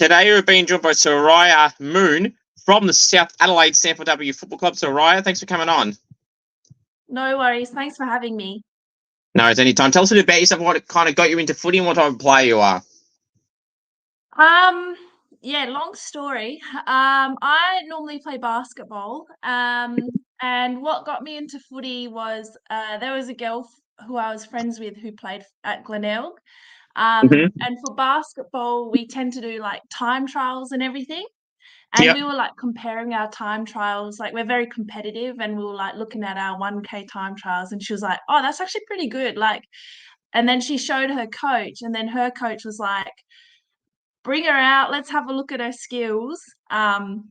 Today we're being joined by Soriah Moon from the South Adelaide SANFLW Football Club. Soriah, thanks for coming on. No worries. Thanks for having me. No, it's any time. Tell us a bit about yourself, what kind of got you into footy and what type of player you are. Yeah, long story. I normally play basketball. And what got me into footy was there was a girl who I was friends with who played at Glenelg. And for basketball, we tend to do like time trials and everything. And we were like comparing our time trials. Like we're very competitive, and we were like looking at our 1K time trials. And she was like, "Oh, that's actually pretty good." Like, and then she showed her coach, and then her coach was like, "Bring her out. Let's have a look at her skills." And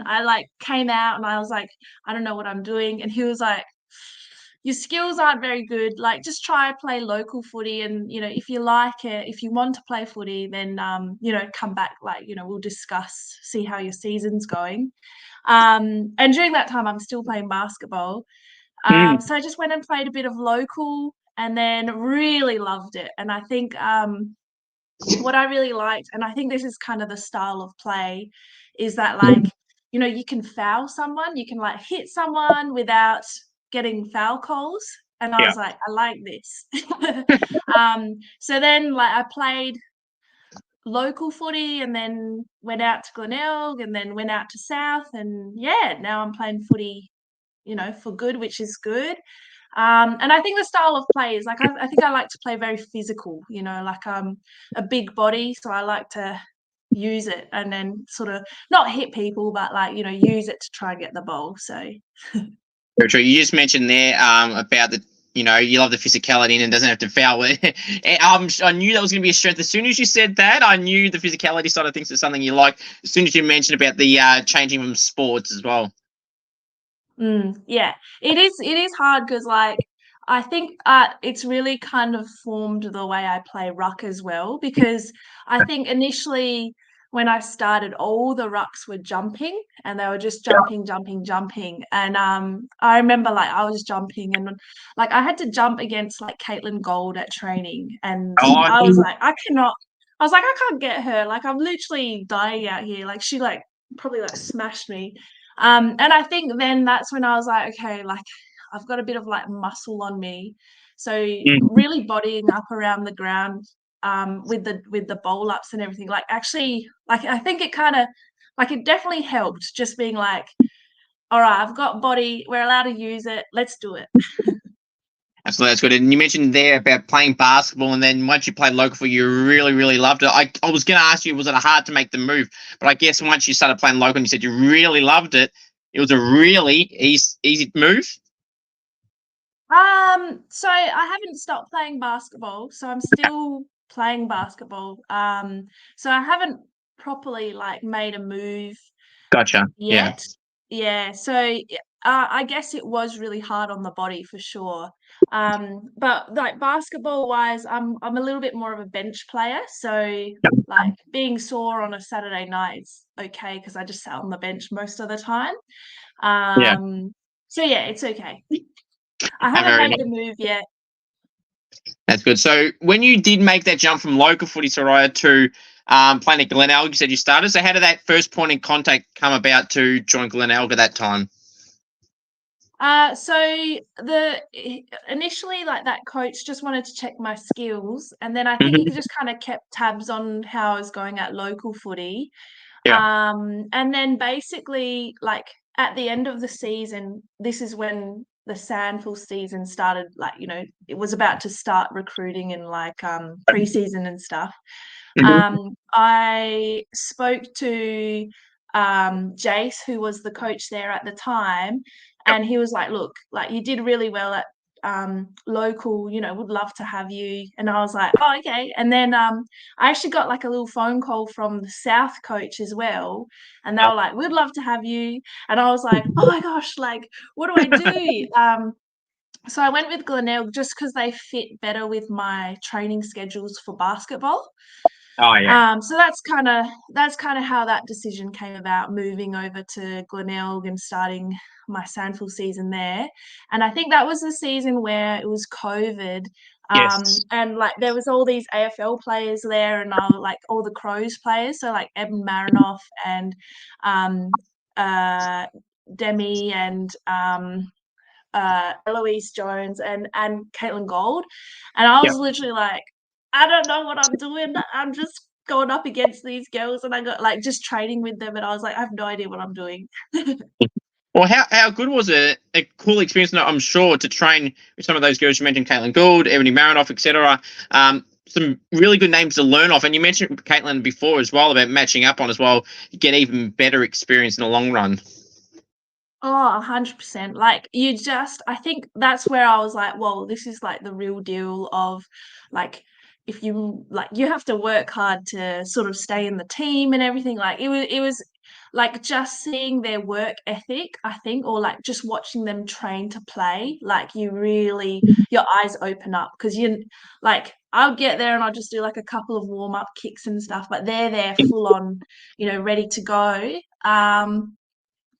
I like came out, and I was like, "I don't know what I'm doing." And he was like, "Your skills aren't very good. Like, just try play local footy, and if you like it, if you want to play footy, then come back. Like, we'll discuss, see how your season's going." And during that time, I'm still playing basketball. So I just went and played a bit of local, and then really loved it. And I think what I really liked, and I think this is kind of the style of play, is that like you can foul someone, you can like hit someone without getting foul calls, and I was like, I like this. So then like I played local footy, and then went out to Glenelg, and then went out to South, and now I'm playing footy, for good, which is good. And I think the style of play is like I think I like to play very physical, like a big body, so I like to use it and then sort of not hit people, but like use it to try and get the ball. So Very true. You just mentioned there about the you love the physicality and it doesn't have to foul it. I knew that was going to be a strength. As soon as you said that, I knew the physicality side of things is something you like. As soon as you mentioned about the changing from sports as well. Yeah, it is hard because like I think it's really kind of formed the way I play ruck as well, because I think initially when I started, all the rucks were jumping, and they were just jumping, and I remember like I was jumping, and like I had to jump against like Caitlin Gold at training, and I was like I can't get her, like I'm literally dying out here, like she like probably like smashed me. And I think then that's when I was like, okay, like I've got a bit of like muscle on me. So really bodying up around the ground with the bowl ups and everything, like actually, like I think it kind of like it definitely helped, just being like, all right, I've got body, we're allowed to use it, let's do it. Absolutely, that's good. And you mentioned there about playing basketball, and then once you played local for, you really, really loved it. I was going to ask you, was it hard to make the move? But I guess once you started playing local and you said you really loved it, it was a really easy move. So I haven't stopped playing basketball, so I'm still playing basketball. So I haven't properly like made a move Gotcha. yet. Yeah. So I guess it was really hard on the body for sure. But like basketball wise, I'm a little bit more of a bench player. So like being sore on a Saturday night is okay, because I just sat on the bench most of the time. So yeah, it's okay. I haven't made the move yet. That's good. So when you did make that jump from local footy, Soriah, to playing at Glenelg, you said you started. So how did that first point in contact come about to join Glenelg at that time? So initially, like that coach just wanted to check my skills, and then I think he just kind of kept tabs on how I was going at local footy. And then basically, like at the end of the season, this is when the SANFL season started. Like it was about to start recruiting and like preseason and stuff. I spoke to Jace, who was the coach there at the time, and he was like, look, like you did really well at local, would love to have you. And I was like, oh, okay. And then I actually got like a little phone call from the South coach as well, and they were like, we'd love to have you. And I was like, oh my gosh, like what do I do? So I went with Glenelg just because they fit better with my training schedules for basketball. So that's kind of how that decision came about, moving over to Glenelg and starting my SANFL season there. And I think that was the season where it was COVID. Yes. And like there was all these AFL players there, and like all the Crows players, so like Eben Marinoff and Demi and Eloise Jones and Caitlin Gold, and I Yep. was literally like, I don't know what I'm doing. I'm just going up against these girls, and I got like just training with them, and I was like, I have no idea what I'm doing. Well, how good was it? A cool experience, I'm sure, to train with some of those girls you mentioned, Caitlin Gould, Ebony Marinoff, etc. Some really good names to learn off, and you mentioned Caitlin before as well about matching up on as well. You get even better experience in the long run. Oh, 100%. Like I think that's where I was like, well, this is like the real deal of like, if you like, you have to work hard to sort of stay in the team and everything. Like it was like just seeing their work ethic, I think, or like just watching them train to play, like your eyes open up because like, I'll get there and I'll just do like a couple of warm up kicks and stuff, but they're there full on, ready to go.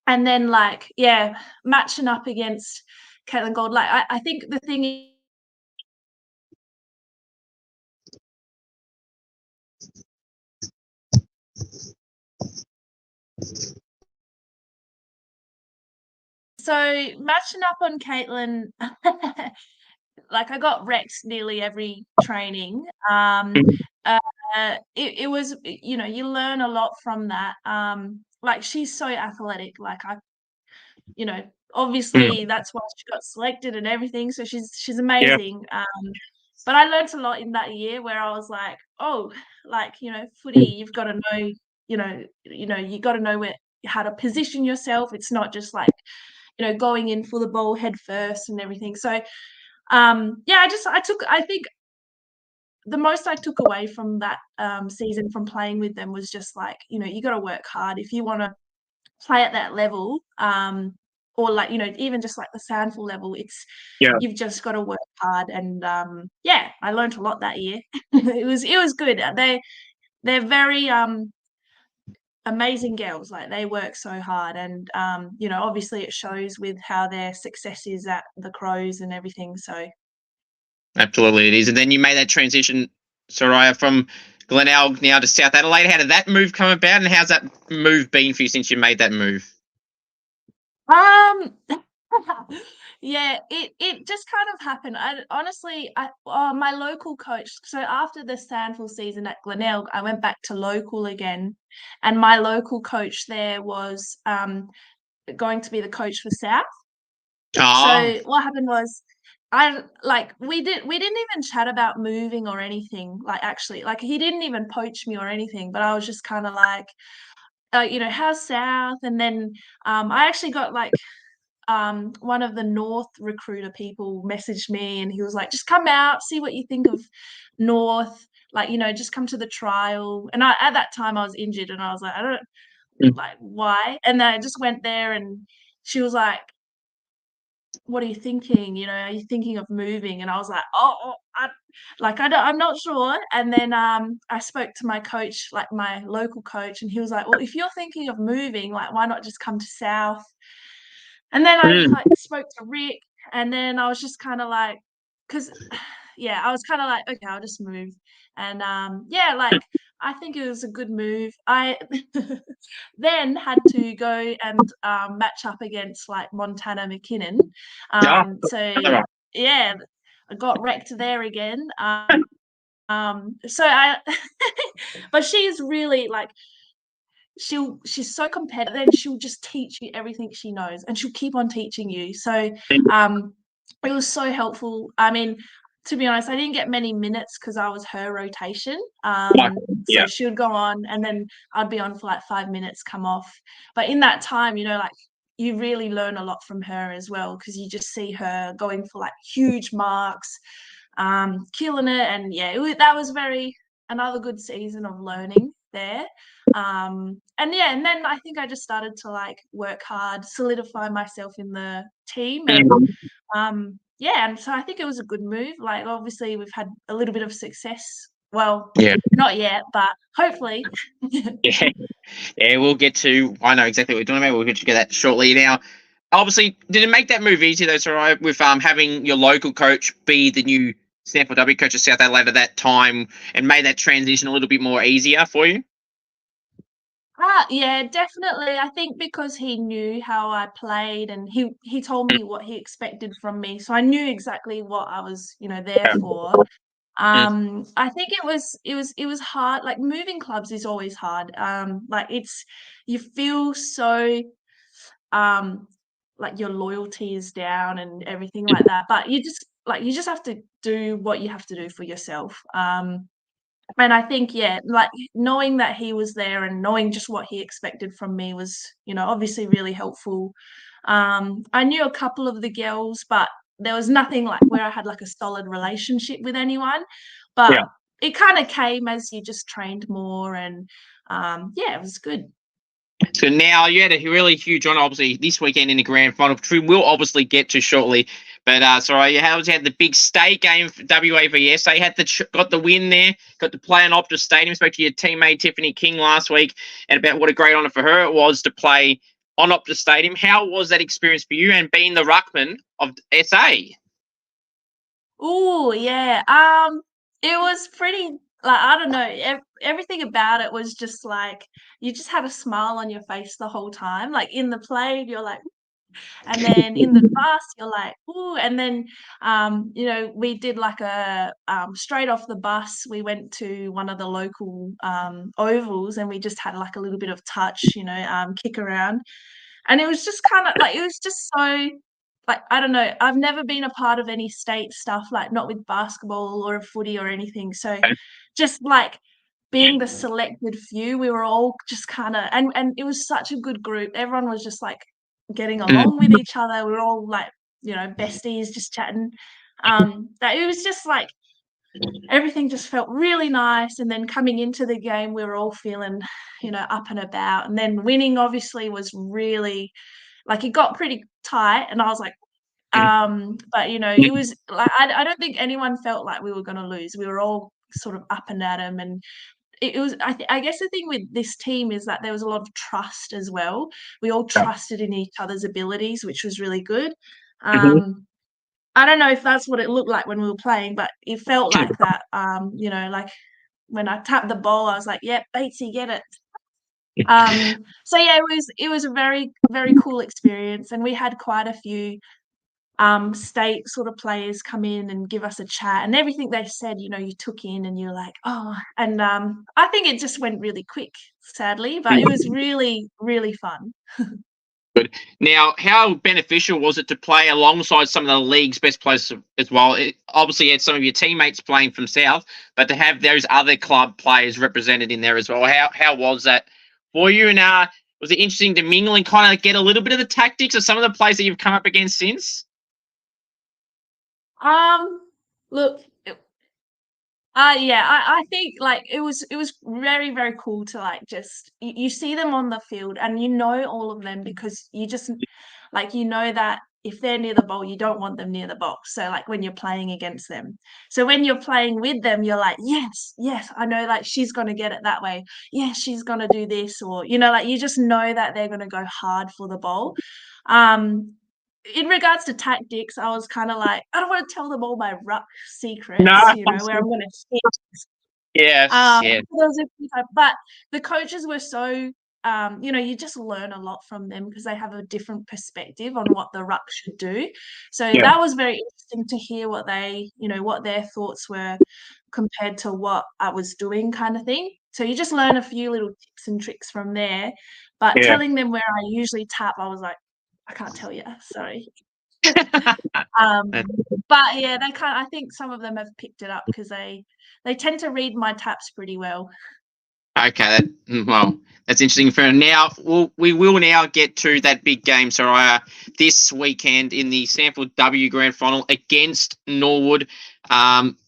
And then like, yeah, matching up against Caitlin Gold, like I think the thing is, so matching up on Caitlin, like I got wrecked nearly every training. It was, you learn a lot from that. Like she's so athletic, like you know, Mm. obviously that's why she got selected and everything. So she's Yeah. amazing. But I learned a lot in that year where I was like, oh, like, footy, you've got to know, you got to know how to position yourself. It's not just like, going in for the ball head first and everything. So, yeah, I think the most I took away from that season from playing with them was just like, you got to work hard if you want to play at that level, or like, even just like the SANFL level, Yeah. you've just got to work hard. And yeah, I learned a lot that year. It was good. They're very amazing girls. Like they work so hard, and obviously it shows with how their success is at the Crows and everything. So Absolutely, it is. And then you made that transition, Soriah, from Glenelg now to South Adelaide. How did that move come about, and how's that move been for you since you made that move? um yeah, it just kind of happened. I honestly, my local coach. So after the SANFL season at Glenelg, I went back to local again, and my local coach there was going to be the coach for South. Oh, So what happened was, we didn't even chat about moving or anything. Like actually, like he didn't even poach me or anything. But I was just kind of like, how's South? And then I actually got like one of the North recruiter people messaged me, and he was like, just come out, see what you think of North, like, just come to the trial. And at that time I was injured, and I was like, I don't, like, why? And then I just went there, and she was like, what are you thinking? Are you thinking of moving? And I was like, I'm not sure. And then I spoke to my coach, like my local coach, and he was like, well, if you're thinking of moving, like, why not just come to South? And then I mm, like spoke to Rick, and then I was just kind of like, because yeah, I was kind of like, okay, I'll just move. And yeah, like I think it was a good move. I then had to go and match up against like Montana McKinnon. yeah. So yeah, I got wrecked there again. So I, but she's really like, she's so competitive, and she'll just teach you everything she knows, and she'll keep on teaching you. So it was so helpful. I mean, to be honest, I didn't get many minutes because I was her rotation. So Yeah. she would go on, and then I'd be on for like 5 minutes, come off. But in that time, like you really learn a lot from her as well, because you just see her going for like huge marks, killing it. And yeah, that was another good season of learning there. And yeah, and then I think I just started to like work hard, solidify myself in the team. And yeah, and so I think it was a good move. Like obviously we've had a little bit of success. Well, Yeah. not yet, but hopefully. Yeah. Yeah, we'll get to. I know exactly what you're talking about. We'll get to that shortly. Now, obviously, did it make that move easier though, Soriah, with having your local coach be the new SANFLW coach of South Adelaide at that time and made that transition a little bit more easier for you? Yeah, definitely. I think because he knew how I played and he told me what he expected from me, so I knew exactly what I was, there for. Mm, I think it was hard. Like moving clubs is always hard. Like you feel so um like your loyalty is down and everything like that. But you just have to do what you have to do for yourself. And I think, yeah, like knowing that he was there and knowing just what he expected from me was, obviously really helpful. I knew a couple of the girls, but there was nothing like where I had like a solid relationship with anyone. But yeah. it kind of came as you just trained more and yeah, it was good. So now you had a really huge one, obviously, this weekend in the grand final, which we will obviously get to shortly. But sorry, you had the big state game for WA v SA. You had got the win there, got to play on Optus Stadium. Spoke to your teammate Tiffany King last week and about what a great honour for her it was to play on Optus Stadium. How was that experience for you and being the ruckman of SA? Oh yeah. It was pretty like I don't know. Everything about it was just like you just had a smile on your face the whole time. Like in the play, you're like, and then in the bus, you're like, ooh, and then we did like a straight off the bus, we went to one of the local ovals and we just had like a little bit of touch, kick around. And it was just kind of like it was just so like I don't know, I've never been a part of any state stuff, like not with basketball or a footy or anything. So just like being the selected few, we were all just kind of and it was such a good group. Everyone was just like getting along with each other. We were all like, besties just chatting. That it was just like everything just felt really nice. And then coming into the game, we were all feeling, up and about. And then winning obviously was really like it got pretty tight. And I was like, but it was like I don't think anyone felt like we were gonna lose. We were all sort of up and at 'em, and it was I guess the thing with this team is that there was a lot of trust as well. We all trusted in each other's abilities, which was really good. Um, I don't know if that's what it looked like when we were playing, but it felt like that. Like when I tapped the ball, I was like, "Yep, Batesy, get it." So yeah, it was a very, very cool experience, and we had quite a few state sort of players come in and give us a chat, and everything they said, you took in and you're like, "Oh," and I think it just went really quick, sadly, but it was really, really fun. Good. Now, how beneficial was it to play alongside some of the league's best players as well? Obviously, you had some of your teammates playing from South, but to have those other club players represented in there as well, how was that for you? And was it interesting to mingle and kind of get a little bit of the tactics of some of the players that you've come up against since? Um, Look, yeah, I think like it was very, very cool to like just you see them on the field and you know all of them because you just like you know that if they're near the ball, you don't want them near the box. So like when you're playing against them. So when you're playing with them, you're like, yes, yes, I know like she's gonna get it that way. Yeah, she's gonna do this, or like you just know that they're gonna go hard for the ball. Um in regards to tactics, I was kind of like, I don't want to tell them all my ruck No. secrets, where I'm going to hit. Yes, yeah, There was a few times, but the coaches were so, you just learn a lot from them because they have a different perspective on what the ruck should do. So yeah, that was very interesting to hear what their thoughts were compared to what I was doing, kind of thing. So you just learn a few little tips and tricks from there. But yeah. telling them where I usually tap, I was like, I can't tell you, sorry. That- But yeah, I think some of them have picked it up because they tend to read my taps pretty well. Okay, well, that's interesting. For now, we will now get to that big game, Soriah, this weekend in the SANFLW Grand Final against Norwood.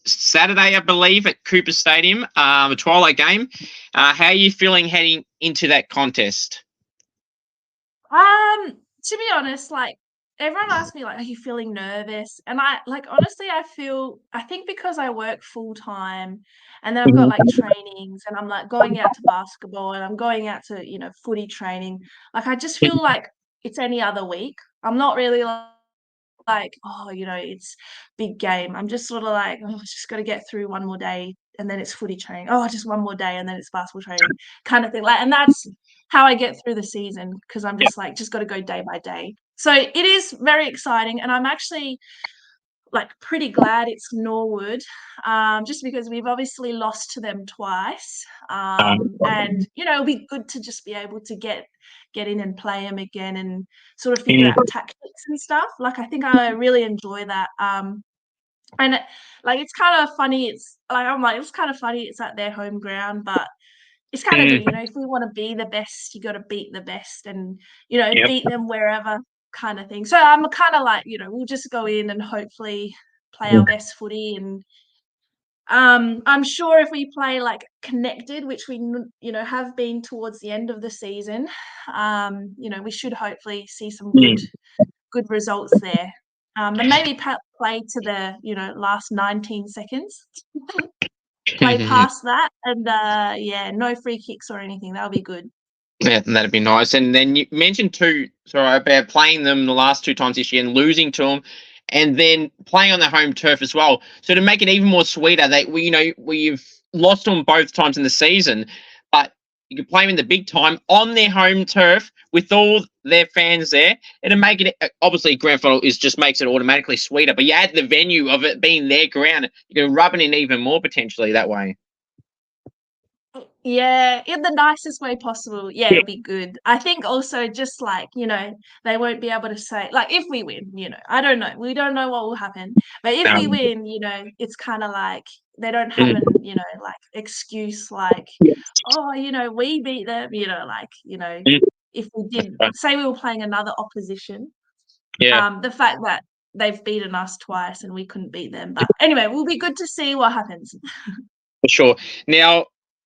Saturday, I believe, at Cooper Stadium, a twilight game. How are you feeling heading into that contest? To be honest, like everyone asks me like, "Are you feeling nervous?" And I like honestly, I think because I work full time, and then I've got like trainings, and I'm like going out to basketball, and I'm going out to footy training. Like I just feel like it's any other week. I'm not really like like, oh, it's big game. I'm just sort of like, oh, I just got to get through one more day, and then it's footy training. Oh, just one more day, and then it's basketball training, kind of thing. Like, and that's how I get through the season, because I'm Yeah. just like, just got to go day by day. So it is very exciting, and I'm actually like pretty glad it's Norwood, just because we've obviously lost to them twice, and it'll be good to just be able to get in and play them again and sort of figure out tactics and stuff. Like, I think I really enjoy that. And like, it's kind of funny. It's like, I'm like, it's kind of funny. It's at their home ground, but it's kind of good. If we want to be the best, you got to beat the best, and Yep. beat them wherever, kind of thing. So I'm kind of like, we'll just go in and hopefully play our best footy. And I'm sure if we play like connected, which we have been towards the end of the season, we should hopefully see some good results there. And maybe play to the last 19 seconds. Play past that, and no free kicks or anything. That'll be good. Yeah, that'd be nice. And then you mentioned too, sorry, about playing them the last 2 times this year and losing to them, and then playing on their home turf as well. So to make it even more sweeter, we've lost them both times in the season, but you can play them in the big time on their home turf with all their fans there. It'll make it, obviously grand final is just makes it automatically sweeter, but you add the venue of it being their ground, you can rub it in even more potentially that way. Yeah, in the nicest way possible. Yeah, Yeah. it'll be good. I think also, just like, they won't be able to say, like, if we win, I don't know. We don't know what will happen. But if we win, it's kind of like they don't have like excuse, like, oh, we beat them, if we did, say we were playing another opposition, Yeah. the fact that they've beaten us twice and we couldn't beat them. But anyway, will be good to see what happens. For sure. Now,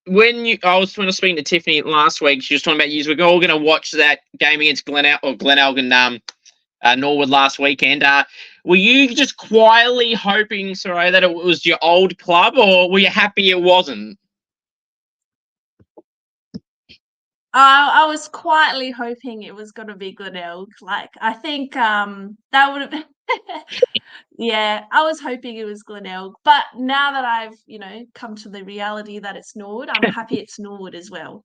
I was speaking to Tiffany last week, she was talking about we're all going to watch that game against Glenelg and Norwood last weekend. Were you just quietly hoping, sorry, that it was your old club, or were you happy it wasn't? I was quietly hoping it was going to be Glenelg. Like, I think that would have been. Yeah, I was hoping it was Glenelg, but now that I've come to the reality that it's Norwood, I'm happy it's Norwood as well.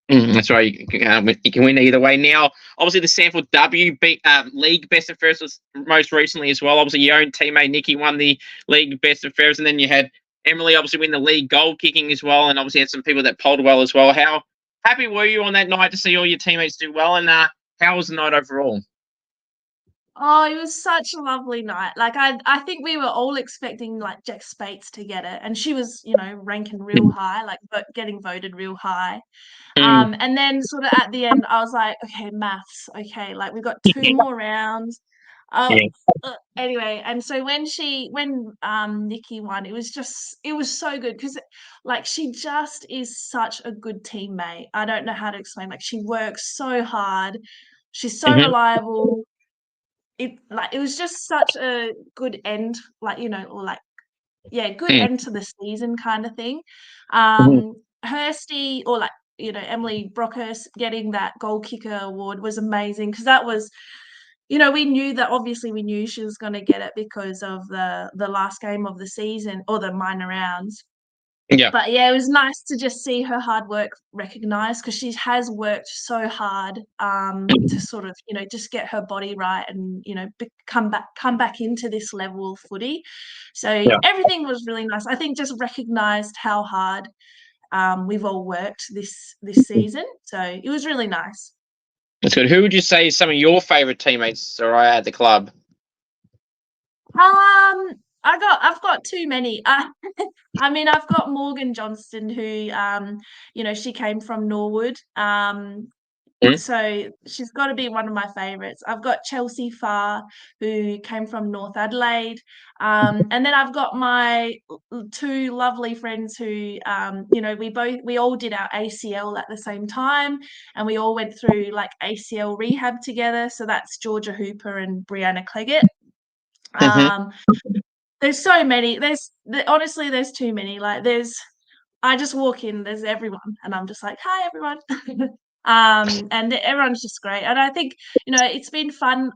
That's right. You can win either way. Now, obviously, the SANFLW beat league best and fairest was most recently as well. Obviously, your own teammate Nikki won the league best and fairest, and then you had Emily obviously win the league goal kicking as well, and obviously had some people that polled well as well. How happy were you on that night to see all your teammates do well, and how was the night overall? Oh, it was such a lovely night. Like, I think we were all expecting like Jack Spates to get it, and she was ranking real high, like getting voted real high. And then sort of at the end, I was like, okay, maths, okay, like we've got 2 more rounds. Oh, Yeah. anyway, and so when Nikki won, it was so good, because like, she just is such a good teammate. I don't know how to explain. Like, she works so hard. She's so Mhm. reliable. It was just such a good end, like, or like, yeah, good Mm. end to the season, kind of thing. Mhm. Hursty, or like, Emily Brockhurst getting that goal kicker award was amazing, because that was, we knew that, obviously we knew she was going to get it because of the last game of the season, or the minor rounds. Yeah. But yeah, it was nice to just see her hard work recognised, because she has worked so hard, to sort of, just get her body right, and come back into this level of footy. So Yeah. everything was really nice. I think just recognised how hard we've all worked this season. So it was really nice. That's good. Who would you say is some of your favourite teammates are at the club? I've got too many. I mean, I've got Morgan Johnston, who she came from Norwood. Mm. So she's got to be one of my favourites. I've got Chelsea Farr, who came from North Adelaide. And then I've got my 2 lovely friends who, we all did our ACL at the same time, and we all went through like ACL rehab together. So that's Georgia Hooper and Brianna Cleggett. Mhm. Um, there's so many. Honestly, there's too many. Like, I just walk in, there's everyone, and I'm just like, "Hi, everyone." And everyone's just great. And I think, it's been fun,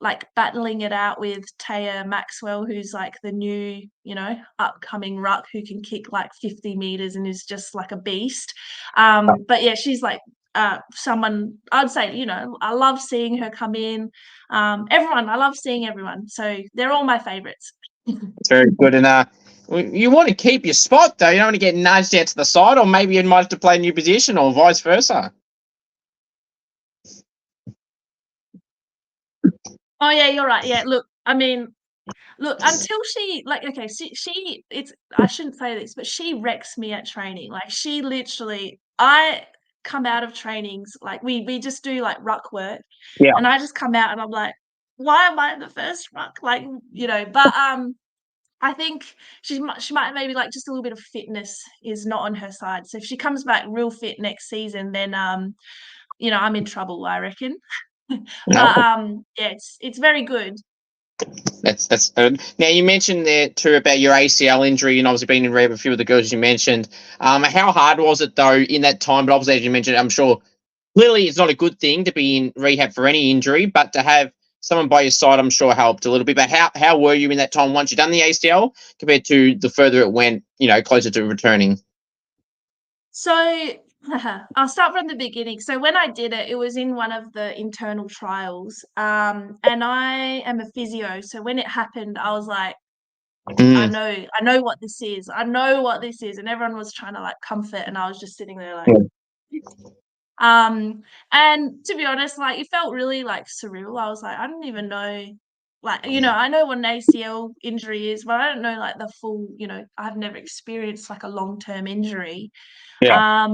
like battling it out with Taya Maxwell, who's like the new, upcoming ruck who can kick like 50 meters and is just like a beast. But yeah, she's like someone I'd say, I love seeing her come in. Everyone, I love seeing everyone. So they're all my favorites. It's very good. And you want to keep your spot, though. You don't want to get nudged out to the side, or maybe you might have to play a new position, or vice versa. Oh yeah, you're right. Yeah, look, I mean, until she okay, I shouldn't say this, but she wrecks me at training. Like she literally, I come out of trainings, like we just do like ruck work, Yeah. and I just come out and I'm like, why am I in the first ruck? Like, but I think she might maybe like just a little bit of fitness is not on her side. So if she comes back real fit next season, then I'm in trouble, I reckon. No. But yeah, it's very good. That's good. Now you mentioned there too about your ACL injury, and obviously being in rehab. A few of the girls you mentioned. How hard was it though in that time? But obviously, as you mentioned, I'm sure clearly it's not a good thing to be in rehab for any injury, but to have someone by your side, I'm sure helped a little bit. But how were you in that time once you'd done the ACL compared to the further it went, closer to returning? So I'll start from the beginning. So when I did it, it was in one of the internal trials. And I am a physio. So when it happened, I was like, I Mm. know what this is. I know what this is. And everyone was trying to like comfort, and I was just sitting there like, Yeah. and to be honest, like it felt really like surreal. I was like, I don't even know, like, I know what an ACL injury is, but I don't know like the full, I've never experienced like a long-term injury. Yeah.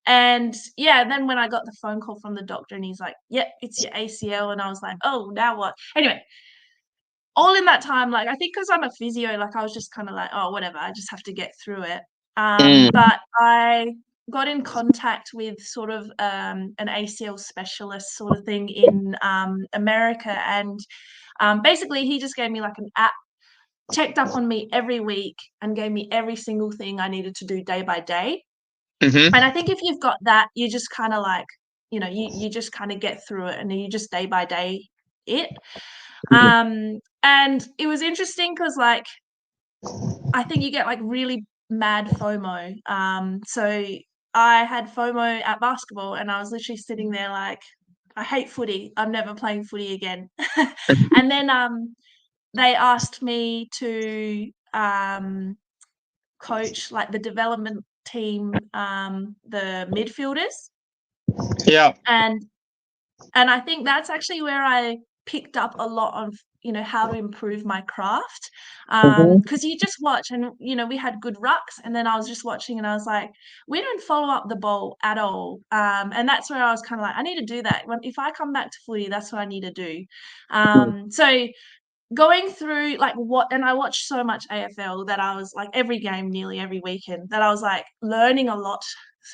And yeah, then when I got the phone call from the doctor and he's like, yep, it's your ACL. And I was like, oh, now what? Anyway, all in that time, like I think because I'm a physio, like I was just kind of like, oh, whatever, I just have to get through it. Mm. But I got in contact with sort of an ACL specialist sort of thing in America, and basically he just gave me like an app, checked up on me every week, and gave me every single thing I needed to do day by day. Mm-hmm. And I think if you've got that, you just kind of like, you just kind of get through it, and you just day by day it. And it was interesting because like I think you get like really mad FOMO. So I had FOMO at basketball, and I was literally sitting there like, I hate footy. I'm never playing footy again. And then they asked me to coach like the development team, the midfielders, Yeah. and I think that's actually where I picked up a lot of, how to improve my craft. Mm-hmm. Because you just watch and, we had good rucks, and then I was just watching and I was like, we don't follow up the ball at all. And that's where I was kind of like, I need to do that. If I come back to footy, that's what I need to do. So going through like and I watched so much AFL that I was like every game, nearly every weekend, that I was like learning a lot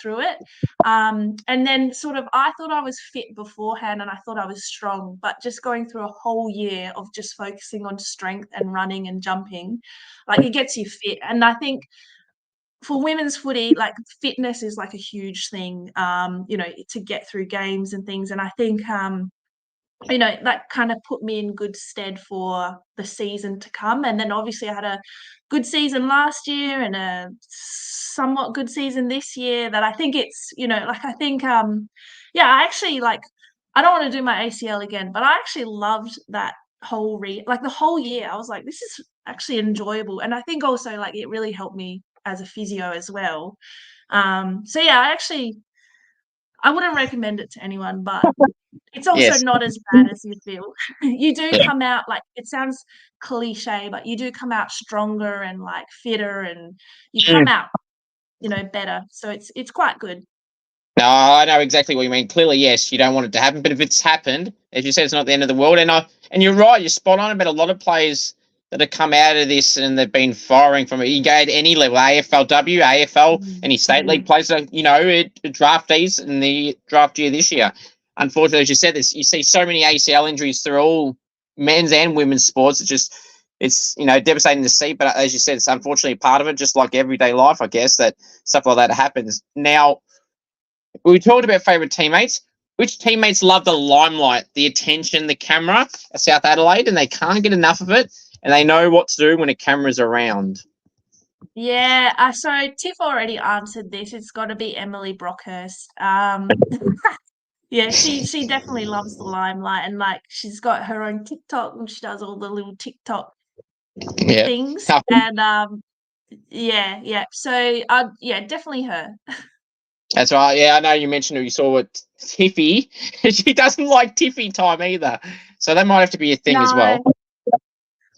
through it. And then sort of I thought I was fit beforehand and I thought I was strong, but just going through a whole year of just focusing on strength and running and jumping, like it gets you fit. And I think for women's footy, like fitness is like a huge thing, to get through games and things. And I think that kind of put me in good stead for the season to come. And then obviously I had a good season last year and a somewhat good season this year, that I think it's, like I think yeah, I actually like, I don't want to do my ACL again, but I actually loved that whole like the whole year. I was like, this is actually enjoyable. And I think also like it really helped me as a physio as well. So yeah, I wouldn't recommend it to anyone, but it's also Yes. not as bad as you feel. You do Yeah. come out, like, it sounds cliche, but you do come out stronger and, like, fitter, and you come Mm. out, better. So it's quite good. No, I know exactly what you mean. Clearly, yes, you don't want it to happen, but if it's happened, as you said, it's not the end of the world. And you're right, you're spot on about a lot of players that have come out of this and they've been firing from it. You go at any level, AFLW, AFL, any state league players, draftees in the draft year this year. Unfortunately, as you said, you see so many ACL injuries through all men's and women's sports. It's devastating to see, but as you said, it's unfortunately part of it, just like everyday life, I guess, that stuff like that happens. Now, we talked about favourite teammates. Which teammates love the limelight, the attention, the camera at South Adelaide, and they can't get enough of it, and they know what to do when a camera's around? Yeah, so Tiff already answered this. It's got to be Emily Brockhurst. Yeah, she definitely loves the limelight, and like she's got her own TikTok and she does all the little TikTok Yeah. things, and yeah. So yeah, definitely her. That's right. Yeah, I know you mentioned her. You saw it, Tiffy. She doesn't like Tiffy time either, so that might have to be a thing as well. No,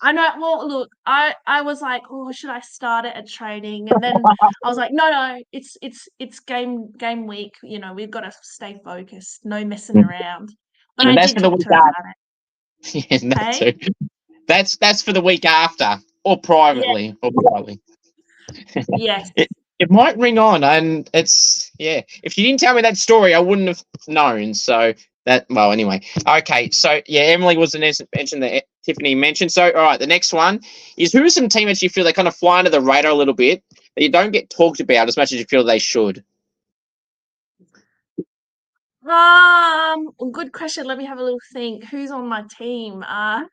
I know. Well, look, I was like, oh, should I start it at training? And then I was like, no, it's game week. You know, we've got to stay focused. No messing around. But I And that's did for the talk week to her about it. after. Yeah, that Hey, too. That's for the week after, or yeah, privately, or privately. yes. It might ring on, and it's yeah. If you didn't tell me that story, I wouldn't have known. So that well, anyway. Okay, so yeah, Emily was the next mention that Tiffany mentioned. So all right, the next one is who are some teammates you feel they kind of fly under the radar a little bit that you don't get talked about as much as you feel they should. Good question. Let me have a little think. Who's on my team? I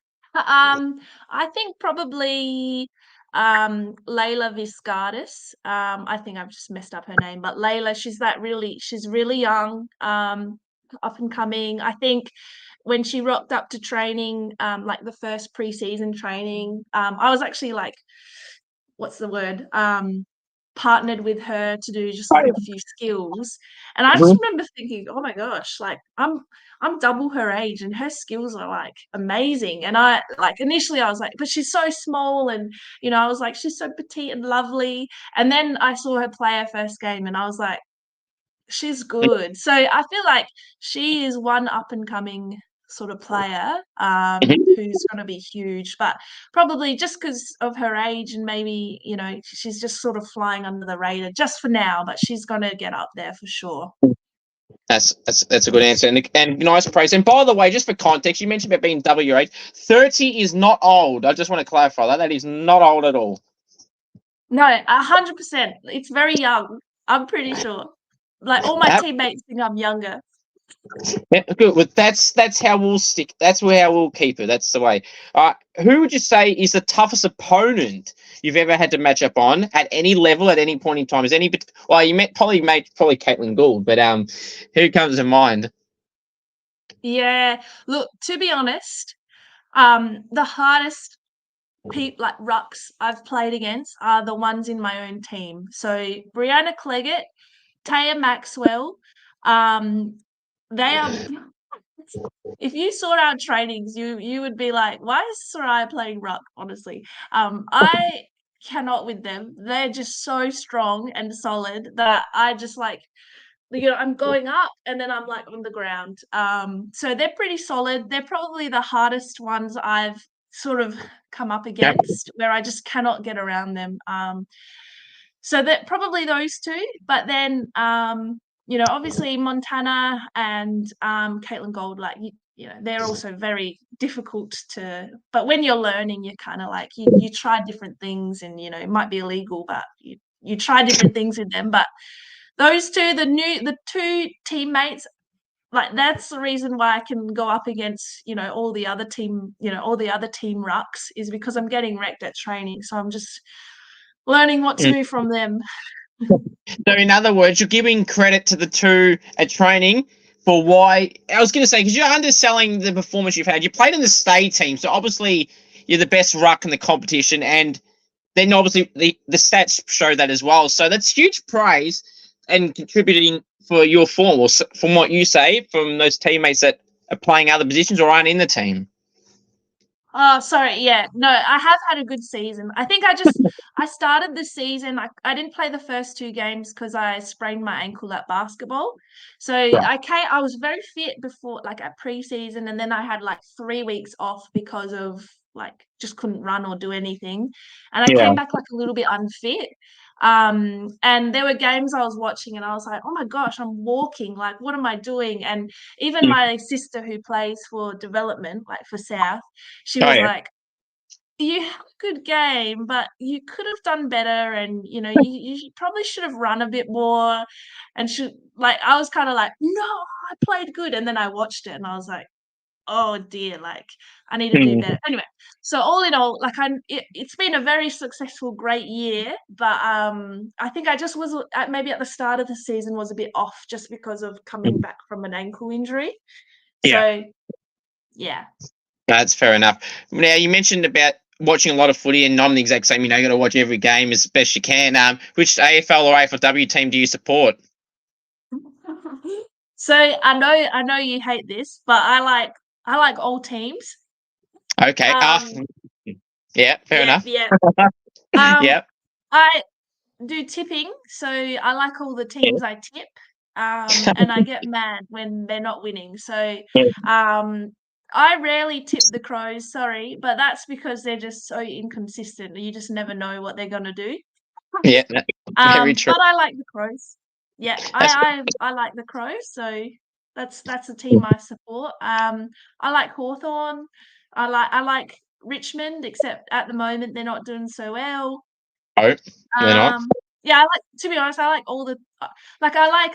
think probably Layla Viscardis. I think I've just messed up her name, but Layla, she's really young, up and coming. I think when she rocked up to training, like the first preseason training, I was actually like, what's the word? Partnered with her to do just like a few skills. And I just Mhm. remember thinking, oh my gosh, like I'm double her age and her skills are like amazing. And I like initially I was like, but she's so small and I was like, she's so petite and lovely. And then I saw her play her first game and I was like, she's good. So I feel like she is one up and coming sort of player who's going to be huge, but probably just because of her age and maybe she's just sort of flying under the radar just for now, but she's going to get up there for sure. That's a good answer and nice praise. And by the way, just for context, you mentioned about being W age. 30 is not old. I just want to clarify that. That is not old at all. No, 100%. It's very young. I'm pretty sure. Like all my teammates think I'm younger. Yeah, good. Well, that's how we'll stick. That's how we'll keep it. That's the way. Who would you say is the toughest opponent you've ever had to match up on at any level at any point in time? Is any? Well, you probably Caitlin Gould, but who comes to mind? Yeah. Look, to be honest, the hardest people like rucks I've played against are the ones in my own team. So Brianna Cleggett, Taya Maxwell, they are. If you sort out trainings, you would be like, why is Soriah playing ruck? Honestly, I cannot with them. They're just so strong and solid that I just like I'm going up and then I'm like on the ground. So they're pretty solid. They're probably the hardest ones I've sort of come up Yep. against where I just cannot get around them. So that probably those two, but then obviously Montana and Caitlin Gold, like they're also very difficult to. But when you're learning, you're kind of like you try different things, and it might be illegal, but you try different things with them. But those two, the two teammates, like that's the reason why I can go up against all the other team rucks is because I'm getting wrecked at training, so I'm just learning what to Mm. do from them. So, in other words, you're giving credit to the two at training for why. I was going to say because you're underselling the performance you've had. You played in the state team, so obviously you're the best ruck in the competition, and then obviously the stats show that as well. So that's huge praise and contributing for your form, or from what you say, from those teammates that are playing other positions or aren't in the team. Oh, sorry. Yeah, no, I have had a good season. I think I started the season. I didn't play the first two games because I sprained my ankle at basketball. So I was very fit before, like at preseason, and then I had like 3 weeks off because of like just couldn't run or do anything, and I Yeah. came back like a little bit unfit. And there were games I was watching, and I was like, oh my gosh, I'm walking. Like, what am I doing? And even my sister who plays for development, like for South. She Oh was yeah. like, you had a good game, but you could have done better, and you probably should have run a bit more, and I was kind of like, no, I played good, and then I watched it, and I was like, oh dear, like I need to do better. Anyway, so all in all, it's been a very successful, great year, but I think I just was maybe at the start of the season was a bit off just because of coming back from an ankle injury. Yeah. So yeah. That's fair enough. Now, you mentioned about watching a lot of footy, and I'm the exact same. You got to watch every game as best you can. Which AFL or AFLW team do you support? So I know you hate this, but I like all teams. Okay. Yeah, fair enough. Yeah. Um, Yeah. I do tipping, so I like all the teams I tip, and I get mad when they're not winning. So, I rarely tip the Crows, sorry, but that's because they're just so inconsistent. You just never know what they're gonna do. Yeah, very true. But I like the Crows. Yeah, That's I like the Crows, so that's the team I support. I like Hawthorn. I like Richmond, except at the moment they're not doing so well. oh, they're not. Yeah, to be honest, I like all the I like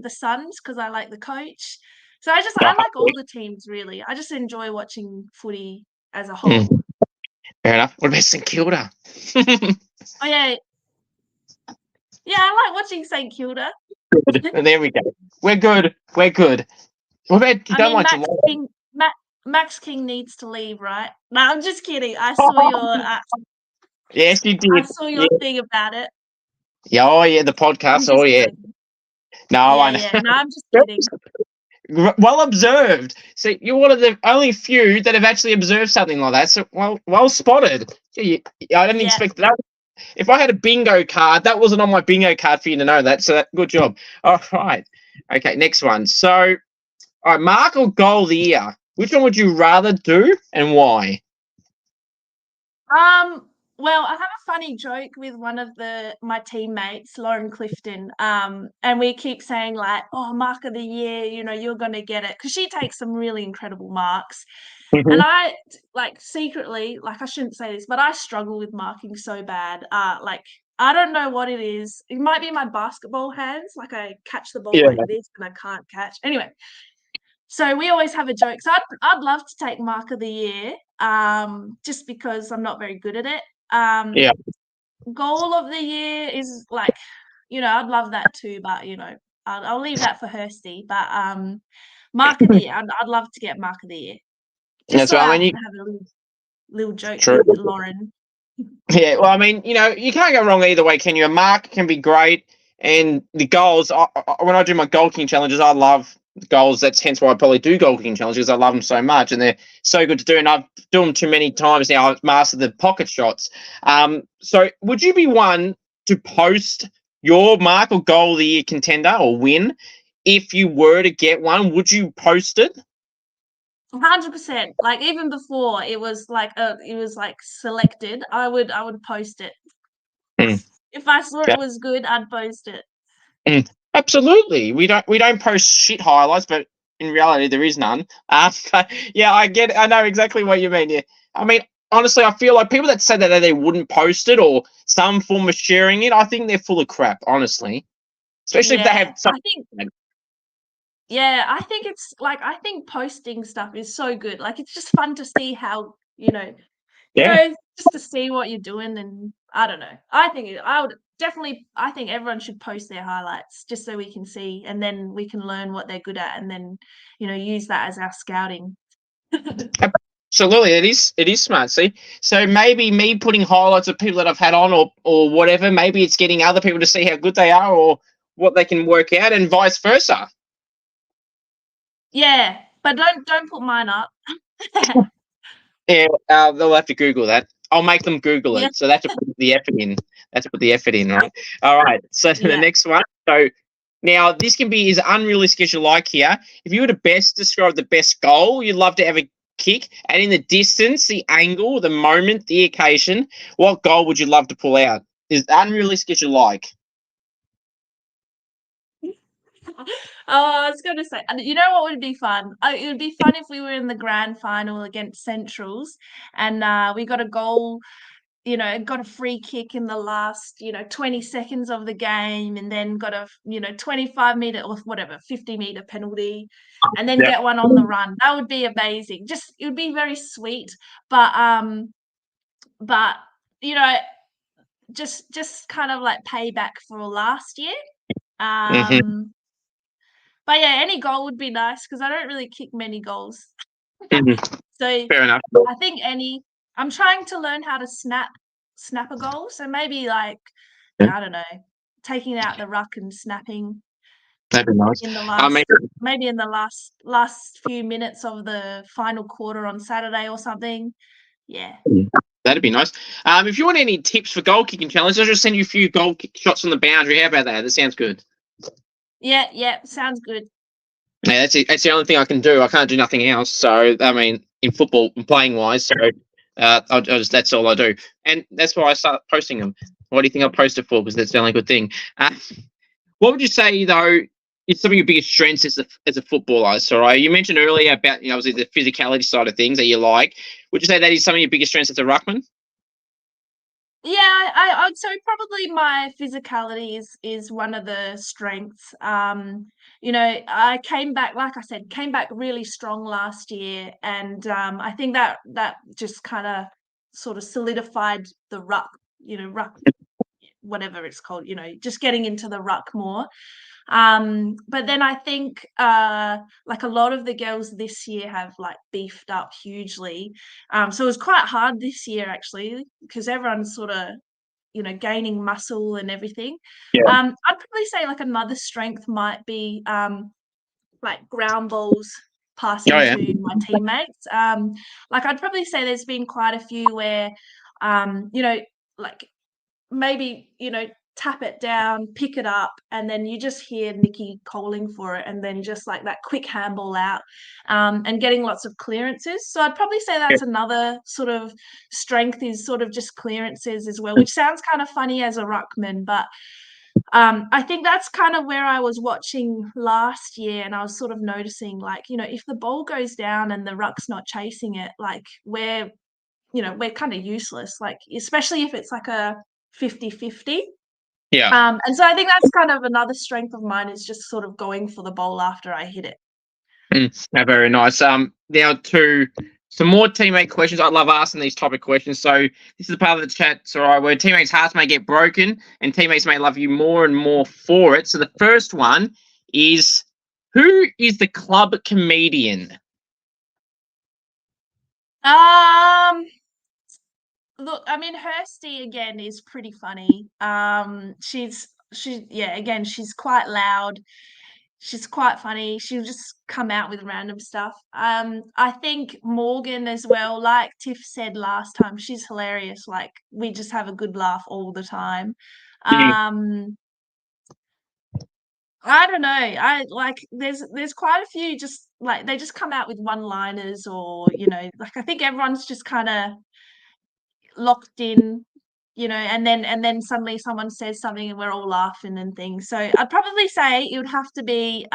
the Suns because I like the coach. So I like all the teams really. I just enjoy watching footy as a whole. Fair enough. What about St Kilda? Oh yeah. Yeah, I like watching St Kilda. There we go. We're good. We're good. What about you? I Don't mean, like Geelong? Max King needs to leave, right? No, I'm just kidding. I saw your Yes, you I did. saw Yeah. your thing about it. Yeah. Oh, yeah. The I'm podcast. just Oh, yeah. joking. No, I know. Yeah. No, I'm just kidding. Well observed. So you're one of the only few that have actually observed something like that. So well spotted. I didn't Yeah. expect that. If I had a bingo card, that wasn't on my bingo card for you to know that. So good job. All right. Okay, next one. So, all right, mark or goal of the year. Which one would you rather do and why? Well, I have a funny joke with one of my teammates, Lauren Clifton. And we keep saying like, "Oh, mark of the year, you're gonna get it," because she takes some really incredible marks. And I secretly, I shouldn't say this, but I struggle with marking so bad. I don't know what it is. It might be my basketball hands. Like I catch the ball Yeah. like this and I can't catch. Anyway, so we always have a joke. So I'd love to take mark of the year, just because I'm not very good at it. Yeah. Goal of the year is I'd love that too, but I'll leave that for Hursty. But mark of the year, I'd love to get mark of the year, just That's so right. I I mean, can have a little joke true. with Lauren. Yeah, well, I mean, you can't go wrong either way, can you? A mark can be great, and the goals. When I do my goal kicking challenges, I love goals. That's hence why I probably do goal kicking challenges. I love them so much, and they're so good to do. And I've done them too many times now. I've mastered the pocket shots. So would you be one to post your mark or goal of the year contender or win if you were to get one? Would you post it? 100%. Like even before it was selected, I would post it. Mm. If I saw Yeah. it was good, I'd post it. Absolutely. We don't post shit highlights, but in reality there is none. But yeah, I know exactly what you mean. Yeah. I mean, honestly, I feel like people that say that they wouldn't post it or some form of sharing it, I think they're full of crap, honestly. Especially if they Yeah, have some. I think it's I think posting stuff is so good. Like it's just fun to see how, Yeah. just to see what you're doing, and I don't know. I think everyone should post their highlights just so we can see, and then we can learn what they're good at, and then, use that as our scouting. Absolutely, it is smart. See, so maybe me putting highlights of people that I've had on, or whatever. Maybe it's getting other people to see how good they are, or what they can work out, and vice versa. Yeah, but don't put mine up. Yeah, they'll have to Google that. I'll make them Google Yeah. it. So they have to put the effort in. They have to put the effort in, right? All right. So the Yeah. next one. So now this can be as unrealistic as you like here. If you were to best describe the best goal you'd love to ever kick, and in the distance, the angle, the moment, the occasion, what goal would you love to pull out? Is unrealistic as you like. I was going to say, you know what would be fun? It would be fun if we were in the grand final against Centrals and we got a goal, got a free kick in the last, 20 seconds of the game and then got a, 25-meter or whatever, 50-meter penalty and then Yeah. get one on the run. That would be amazing. It would be very sweet. But, just kind of like payback for last year. Mhm. But yeah, any goal would be nice because I don't really kick many goals. Mhm. So Fair enough. I think I'm trying to learn how to snap a goal. So maybe like, Yeah. I don't know, taking out the ruck and snapping That'd be nice. in the I mean, maybe in the last few minutes of the final quarter on Saturday or something. Yeah. that'd be nice. If you want any tips for goal kicking challenge, I'll just send you a few goal kick shots on the boundary. How about that? That sounds good. Yeah, sounds good. Yeah, that's the only thing I can do. I can't do nothing else. So I mean, in football, playing wise, so I'll just that's all I do, and that's why I start posting them. What do you think I'll post it for? Because that's the only good thing. What would you say though is some of your biggest strengths as a footballer? Sorry, you mentioned earlier about obviously the physicality side of things that you like. Would you say that is some of your biggest strengths as a ruckman? Yeah, I'd say probably my physicality is one of the strengths. I came back, like I said, came back really strong last year, and I think that just kind of sort of solidified the ruck, whatever it's called, just getting into the ruck more. But then I think like a lot of the girls this year have like beefed up hugely. So it was quite hard this year actually because everyone's sort of gaining muscle and everything. Yeah. I'd probably say like another strength might be like ground balls Oh passing yeah. to my teammates. Like I'd probably say there's been quite a few where like maybe, tap it down, pick it up, and then you just hear Nikki calling for it, and then just like that quick handball out, and getting lots of clearances. So I'd probably say Yeah. that's another sort of strength is sort of just clearances as well, which sounds kind of funny as a ruckman, but I think that's kind of where I was watching last year, and I was sort of noticing, like, if the ball goes down and the ruck's not chasing it, like we're kind of useless, like especially if it's like a 50-50. Yeah. And so I think that's kind of another strength of mine is just sort of going for the ball after I hit it. Very nice. Now to some more teammate questions. I love asking these type of questions. So this is a part of the chat, sorry, where teammates' hearts may get broken and teammates may love you more and more for it. So the first one is, who is the club comedian? Um, Look, I mean, Kirsty again is pretty funny. Yeah, again, she's quite loud. She's quite funny. She'll just come out with random stuff. I think Morgan as well, like Tiff said last time, she's hilarious. Like we just have a good laugh all the time. Mm. Um, I don't know. I like there's quite a few just like they just come out with one-liners or, like I think everyone's just kind of locked in, and then suddenly someone says something and we're all laughing and things. So I'd probably say it would have to be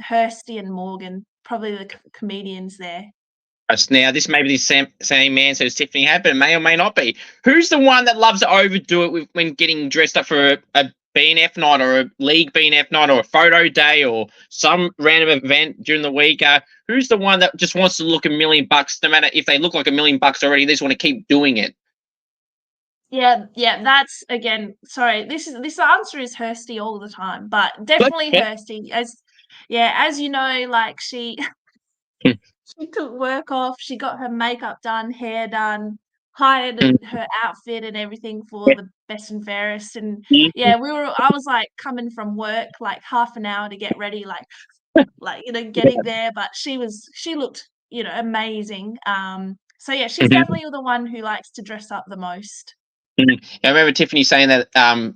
Kirsty and Morgan, probably the comedians there. Now, this may be the same answer as Tiffany had, but it may or may not be. Who's the one that loves to overdo it when getting dressed up for a BNF night or a league BNF night or a photo day or some random event during the week? Who's the one that just wants to look $1,000,000, no matter if they look like $1,000,000 already? They just want to keep doing it. Yeah, that's again. Sorry, this answer is Kirsty all the time, but definitely Yeah. Kirsty. As you know, like she she took work off, she got her makeup done, hair done, hired her outfit and everything for the best and fairest. And yeah, I was like coming from work like half an hour to get ready, like getting there, but she looked, amazing. So yeah, she's definitely the one who likes to dress up the most. I remember Tiffany saying that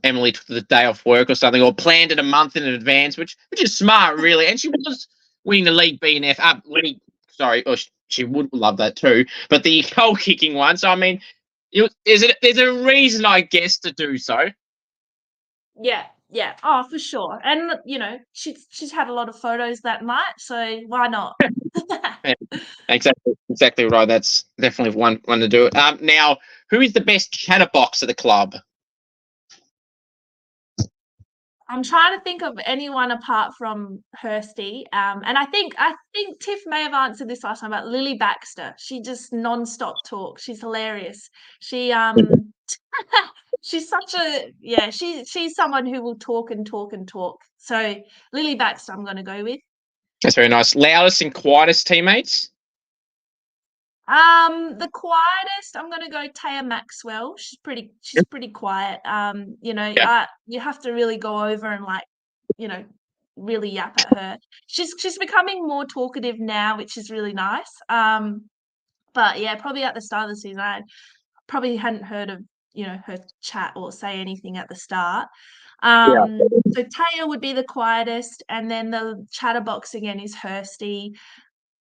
Emily took the day off work or something, or planned it a month in advance, which is smart, really. And she was winning the league BNF up. Sorry, or she would love that too. But the goal kicking one. So I mean, there's a reason, I guess, to do so. Yeah, Yeah. Oh, for sure. And she's had a lot of photos that night, so why not? Yeah, exactly right. That's definitely one to do it. Now, who is the best chatterbox at the club? I'm trying to think of anyone apart from Kirsty. And I think Tiff may have answered this last time about Lily Baxter. She just non-stop talks. She's hilarious. She she's such a she's someone who will talk and talk and talk. So Lily Baxter, I'm gonna go with. That's very nice. Loudest and quietest teammates? The quietest, I'm gonna go Taya Maxwell. She's pretty quiet. Yeah. You have to really go over and you know, really yap at her. She's becoming more talkative now, which is really nice. But yeah, probably at the start of the season, I probably hadn't heard of, her chat or say anything at the start. Yeah. So Taya would be the quietest, and then the chatterbox again is Kirsty.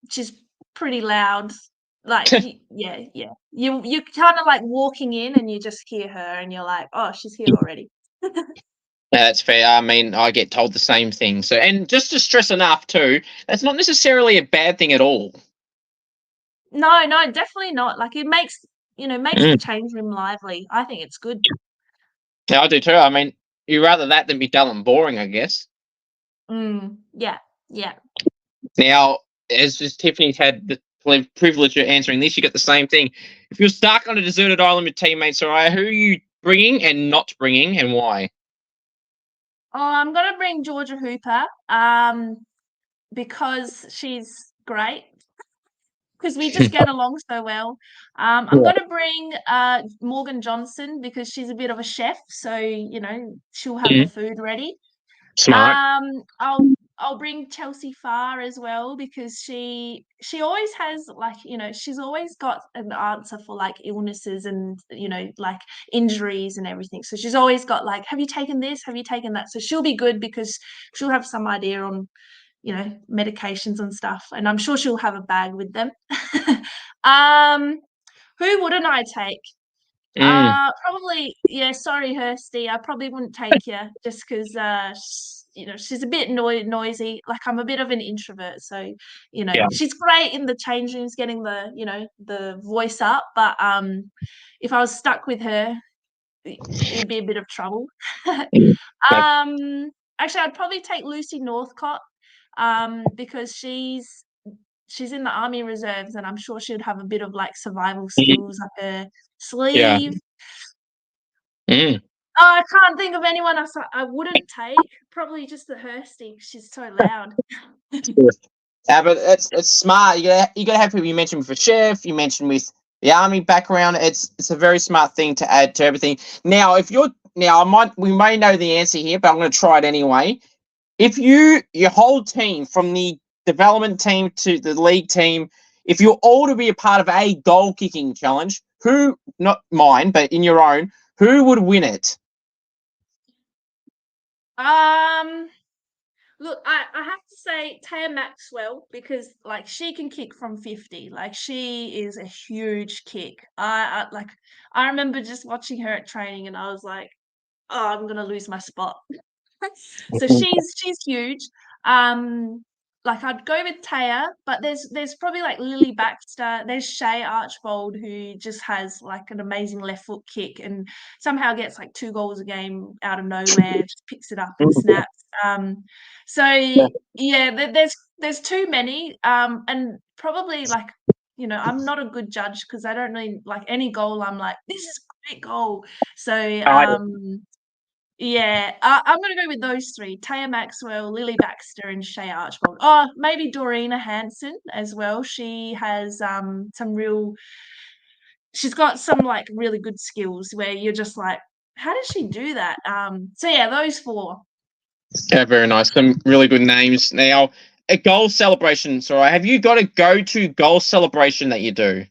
She's pretty loud. Like, yeah, yeah. You kind of like walking in and you just hear her and you're like, oh, she's here already. That's fair. I mean, I get told the same thing. So, and just to stress enough too, that's not necessarily a bad thing at all. No, no, definitely not. Like it makes the Mm. change room lively. I think it's good. Yeah, I do too. I mean, you'd rather that than be dull and boring, I guess. Yeah, yeah. Now, as just Tiffany's had the privilege of answering this, you got the same thing. If you're stuck on a deserted island with teammates, Soriah, who are you bringing and not bringing, and why? Oh, I'm gonna bring Georgia Hooper, because she's great. Because we just get along so well. I'm Yeah. gonna bring Morgan Johnson because she's a bit of a chef, so she'll have the Mhm. food ready. Smart. I'll bring Chelsea Farr as well because she always has she's always got an answer for like illnesses and like injuries and everything. So she's always got like, have you taken this? Have you taken that? So she'll be good because she'll have some idea on medications and stuff, and I'm sure she'll have a bag with them. um, who wouldn't I take? Mm. Probably, yeah, sorry, Kirsty. I probably wouldn't take you just because, she's a bit noisy. Like, I'm a bit of an introvert. So, Yeah. she's great in the change rooms, getting the voice up. But if I was stuck with her, it'd be a bit of trouble. That- Actually, I'd probably take Lucy Northcott, because she's in the Army Reserves, and I'm sure she'd have a bit of like survival mm, skills up her yeah. sleeve. Mm. Oh, I can't think of anyone else I wouldn't take. Probably just the Hursty. She's so loud. Yeah, but it's smart. You gotta have people you mentioned with a chef. You mentioned with the army background. It's a very smart thing to add to everything. Now, if you're now, we may know the answer here, but I'm going to try it anyway. If your whole team from the development team to the league team, if you're all to be a part of a goal kicking challenge, who, not mine, but in your own, who would win it? Um, Look, I have to say Taya Maxwell because like she can kick from 50. Like she is a huge kick. I remember just watching her at training and I was like, oh, I'm gonna lose my spot. So she's huge. Like I'd go with Taya, but there's probably like Lily Baxter. There's Shay Archbold who just has like an amazing left foot kick and somehow gets like 2 goals a game out of nowhere. Just picks it up and snaps. So yeah, there's too many. And probably like I'm not a good judge because I don't really like any goal. I'm like this is a great goal. So I, yeah, I'm gonna go with those three: Taya Maxwell, Lily Baxter, and Shay Archbold. Oh, maybe Dorina Hanson as well. She has some real. She's got some like really good skills where you're just like, how does she do that? So yeah, those four. yeah, very nice. Some really good names. Now, a goal celebration. Sorry, have you got a go-to goal celebration that you do?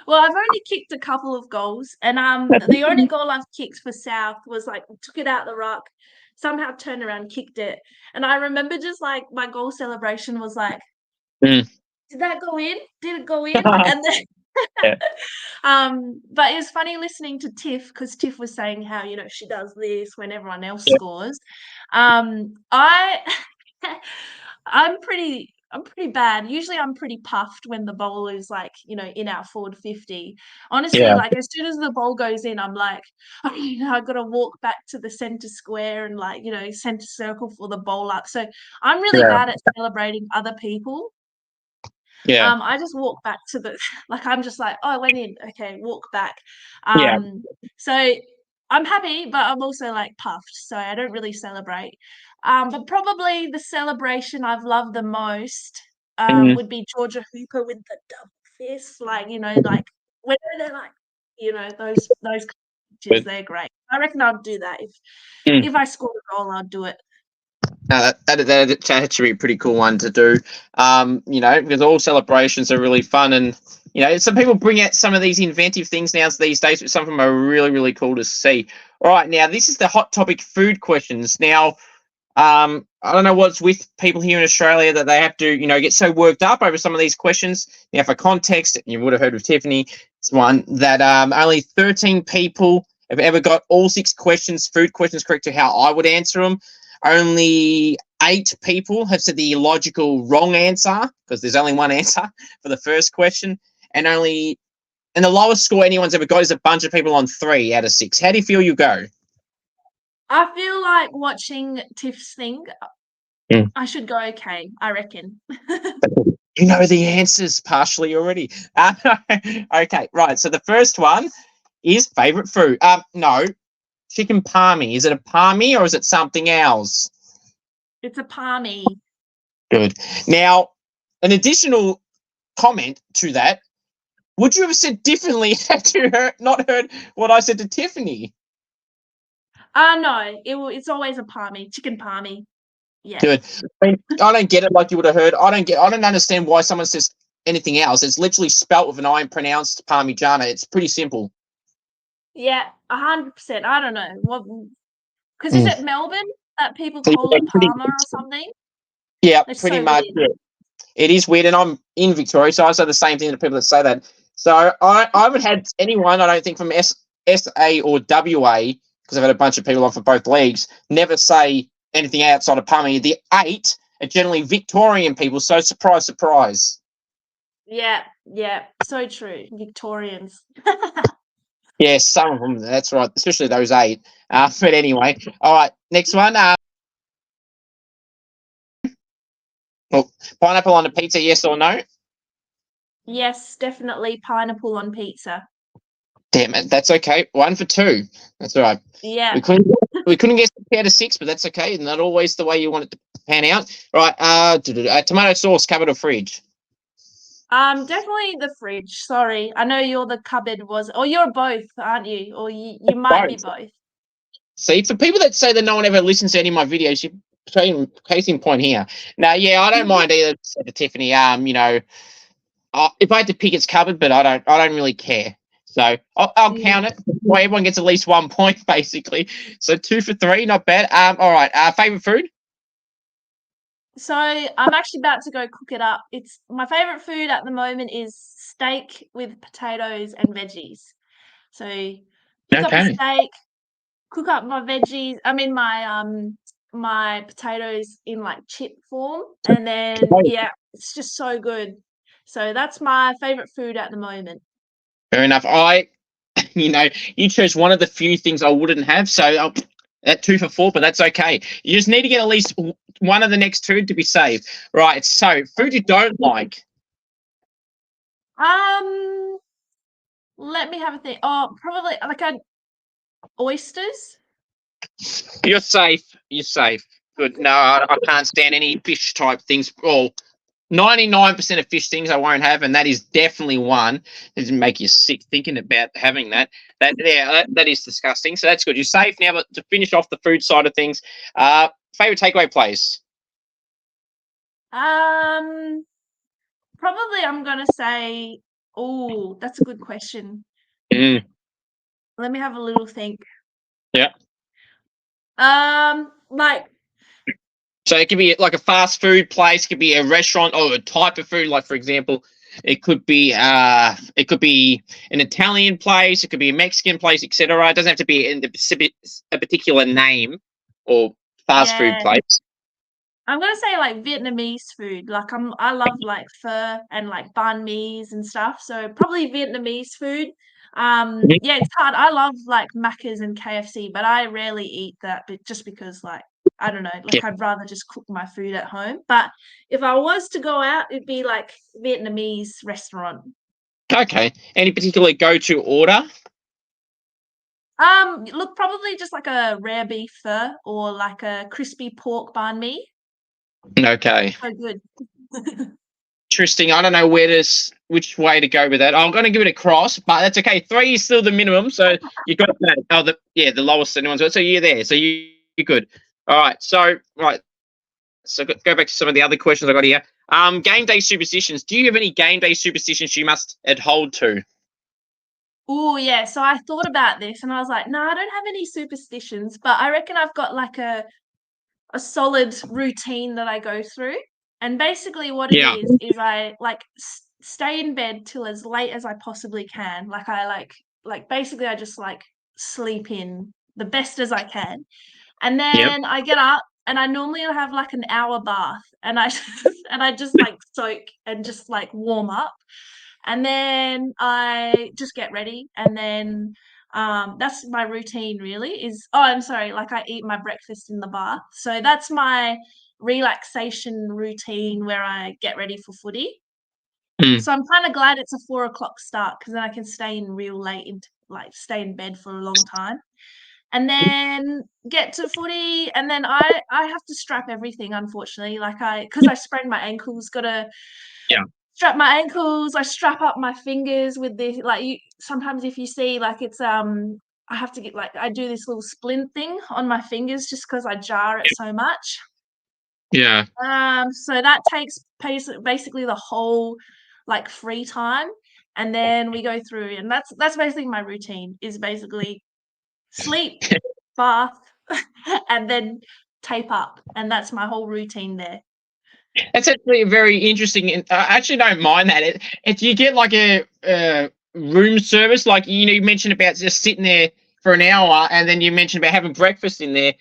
Well, I've only kicked a couple of goals, and the only goal I've kicked for South was like took it out the ruck, somehow turned around, kicked it, and I remember just like my goal celebration was like, Mm. did that go in? Did it go in? And then Yeah. But it was funny listening to Tiff because Tiff was saying how, she does this when everyone else Yeah. scores. I I'm pretty bad. Usually I'm pretty puffed when the ball is like, in our forward 50. Honestly, Yeah. like as soon as the ball goes in, I'm like, okay, now I've got to walk back to the center square and like, center circle for the ball up. So I'm really Yeah. bad at celebrating other people. Yeah. I just walk back to the like, I'm just like, "Oh, I went in. Okay, walk back." Yeah. So I'm happy, but I'm also, like, puffed, so I don't really celebrate. But probably the celebration I've loved the most, Mm. would be Georgia Hooper with the double fist, like, like, whenever they're, like, those pictures, Good. they're great. I reckon I'd do that if Mm. if I scored a goal, I'd do it. No, that actually be a pretty cool one to do. Because all celebrations are really fun, and some people bring out some of these inventive things now these days, but some of them are really, really cool to see. All right, now this is the hot topic food questions. Now, I don't know what's with people here in Australia that they have to, get so worked up over some of these questions. Now, for context, you would have heard of Tiffany. It's one that only 13 people have ever got all 6 food questions, correct to how I would answer them. Only 8 people have said the illogical wrong answer because there's only one answer for the first question, and the lowest score anyone's ever got is a bunch of people on 3 out of 6. How do you feel you go? I feel like watching Tiff's thing, Mm. I should go okay, I reckon. You know the answers partially already. Okay, right. So the first one is favorite food. No, chicken palmy. Is it a palmy or is it something else? It's a palmy. Good. Now, an additional comment to that. Would you have said differently had you not heard what I said to Tiffany? No, it's always a palmy, chicken palmy. Yeah. Good. I mean, I don't get it like you would have heard. I don't understand why someone says anything else. It's literally spelt with an I and pronounced Parmigiana. It's pretty simple. Yeah, 100%. I don't know. Because is Mm. it Melbourne that people So, call yeah, it Palmer or something? yeah, It's pretty so much. weird. Yeah. It is weird, and I'm in Victoria, so I say the same thing to people that say that. So I haven't had anyone, I don't think, from SA or WA, because I've had a bunch of people on for both leagues, never say anything outside of Palmy. The 8 are generally Victorian people, so surprise, surprise. Yeah, yeah, so true. Victorians. Yeah, some of them, that's right, especially those 8. But anyway, all right, next one. Well, pineapple on a pizza, yes or no? Yes, definitely pineapple on pizza. Damn it, that's okay. 1 for 2. That's all right. Yeah. We couldn't get 6 out of 6, but that's okay. Not always the way you want it to pan out. Right. Tomato sauce, cupboard or fridge? Definitely the fridge. Sorry. I know you're the cupboard or you're both, aren't you? Or you might be Both. both. See, for people that say that no one ever listens to any of my videos, you case in point here. Now, yeah, I don't mind either. Said to Tiffany, if I had to pick, it's cupboard, but I don't really care. So I'll Mm. count it. Well, everyone gets at least 1 point, basically. So 2 for 3, not bad. All right. Favorite food? So I'm actually about to go cook it up. It's my favorite food at the moment is steak with potatoes and veggies. So pick up a Okay. steak, cook up my veggies. I mean my potatoes in like chip form, and then yeah, it's just so good. So that's my favorite food at the moment. Fair enough. You chose one of the few things I wouldn't have, so at 2 for 4, but that's okay. You just need to get at least one of the next 2 to be safe. Right. So, food you don't like. Um, Let me have a think. Oh, probably like oysters. You're safe. You're safe. Good. No, I can't stand any fish type things. Well, 99% of fish things I won't have, and that is definitely one. It doesn't make you sick thinking about having that. That is disgusting. So that's good. You're safe now. But to finish off the food side of things, favorite takeaway place. Um, Probably I'm gonna say, oh, that's a good question. Mm, Let me have a little think. yeah. Like So it could be like a fast food place, it could be a restaurant or a type of food, like for example, It could be an Italian place. It could be a Mexican place, etc. It doesn't have to be in a particular name or fast food Yeah. place. I'm gonna say like Vietnamese food. Like I love like pho and like banh mi's and stuff. So probably Vietnamese food. Yeah, it's hard. I love like Macca's and KFC, but I rarely eat that but just because like I don't know, Yeah. like I'd rather just cook my food at home. But if I was to go out, it'd be like Vietnamese restaurant. Okay. Any particular go-to order? Look, probably just like a rare beef pho or like a crispy pork banh mi. Okay. So good. Interesting. I don't know which way to go with that. I'm going to give it a cross, but that's okay. 3 is still the minimum, so you got that. Oh, the lowest anyone's got. So you're there. So you're good. All right. So right. So go back to some of the other questions I got here. Game day superstitions. Do you have any game day superstitions you must hold to? Oh yeah, so I thought about this and I was like, "No, I don't have any superstitions, but I reckon I've got like a solid routine that I go through." And basically what it Yeah. is I like stay in bed till as late as I possibly can. Like I like basically I just like sleep in the best as I can. And Yep. then I get up and I normally have like an hour bath and I and I just like soak and just like warm up. And then I just get ready and then that's my routine really is I'm sorry, like I eat my breakfast in the bath. So that's my relaxation routine where I get ready for footy. Mm. So I'm kind of glad it's a 4 o'clock start because then I can stay in real late into like stay in bed for a long time and then get to footy and then I have to strap everything unfortunately like I because I sprained my ankles gotta Yeah. strap my ankles I strap up my fingers with this like you sometimes if you see like it's I have to get like I do this little splint thing on my fingers just because I jar it so much Yeah. so that takes basically the whole like free time and then we go through and that's basically my routine is basically sleep, bath, and then tape up, and that's my whole routine there. That's actually very interesting, and I actually don't mind that. If you get like a room service, like you mentioned about just sitting there for an hour, and then you mentioned about having breakfast in there.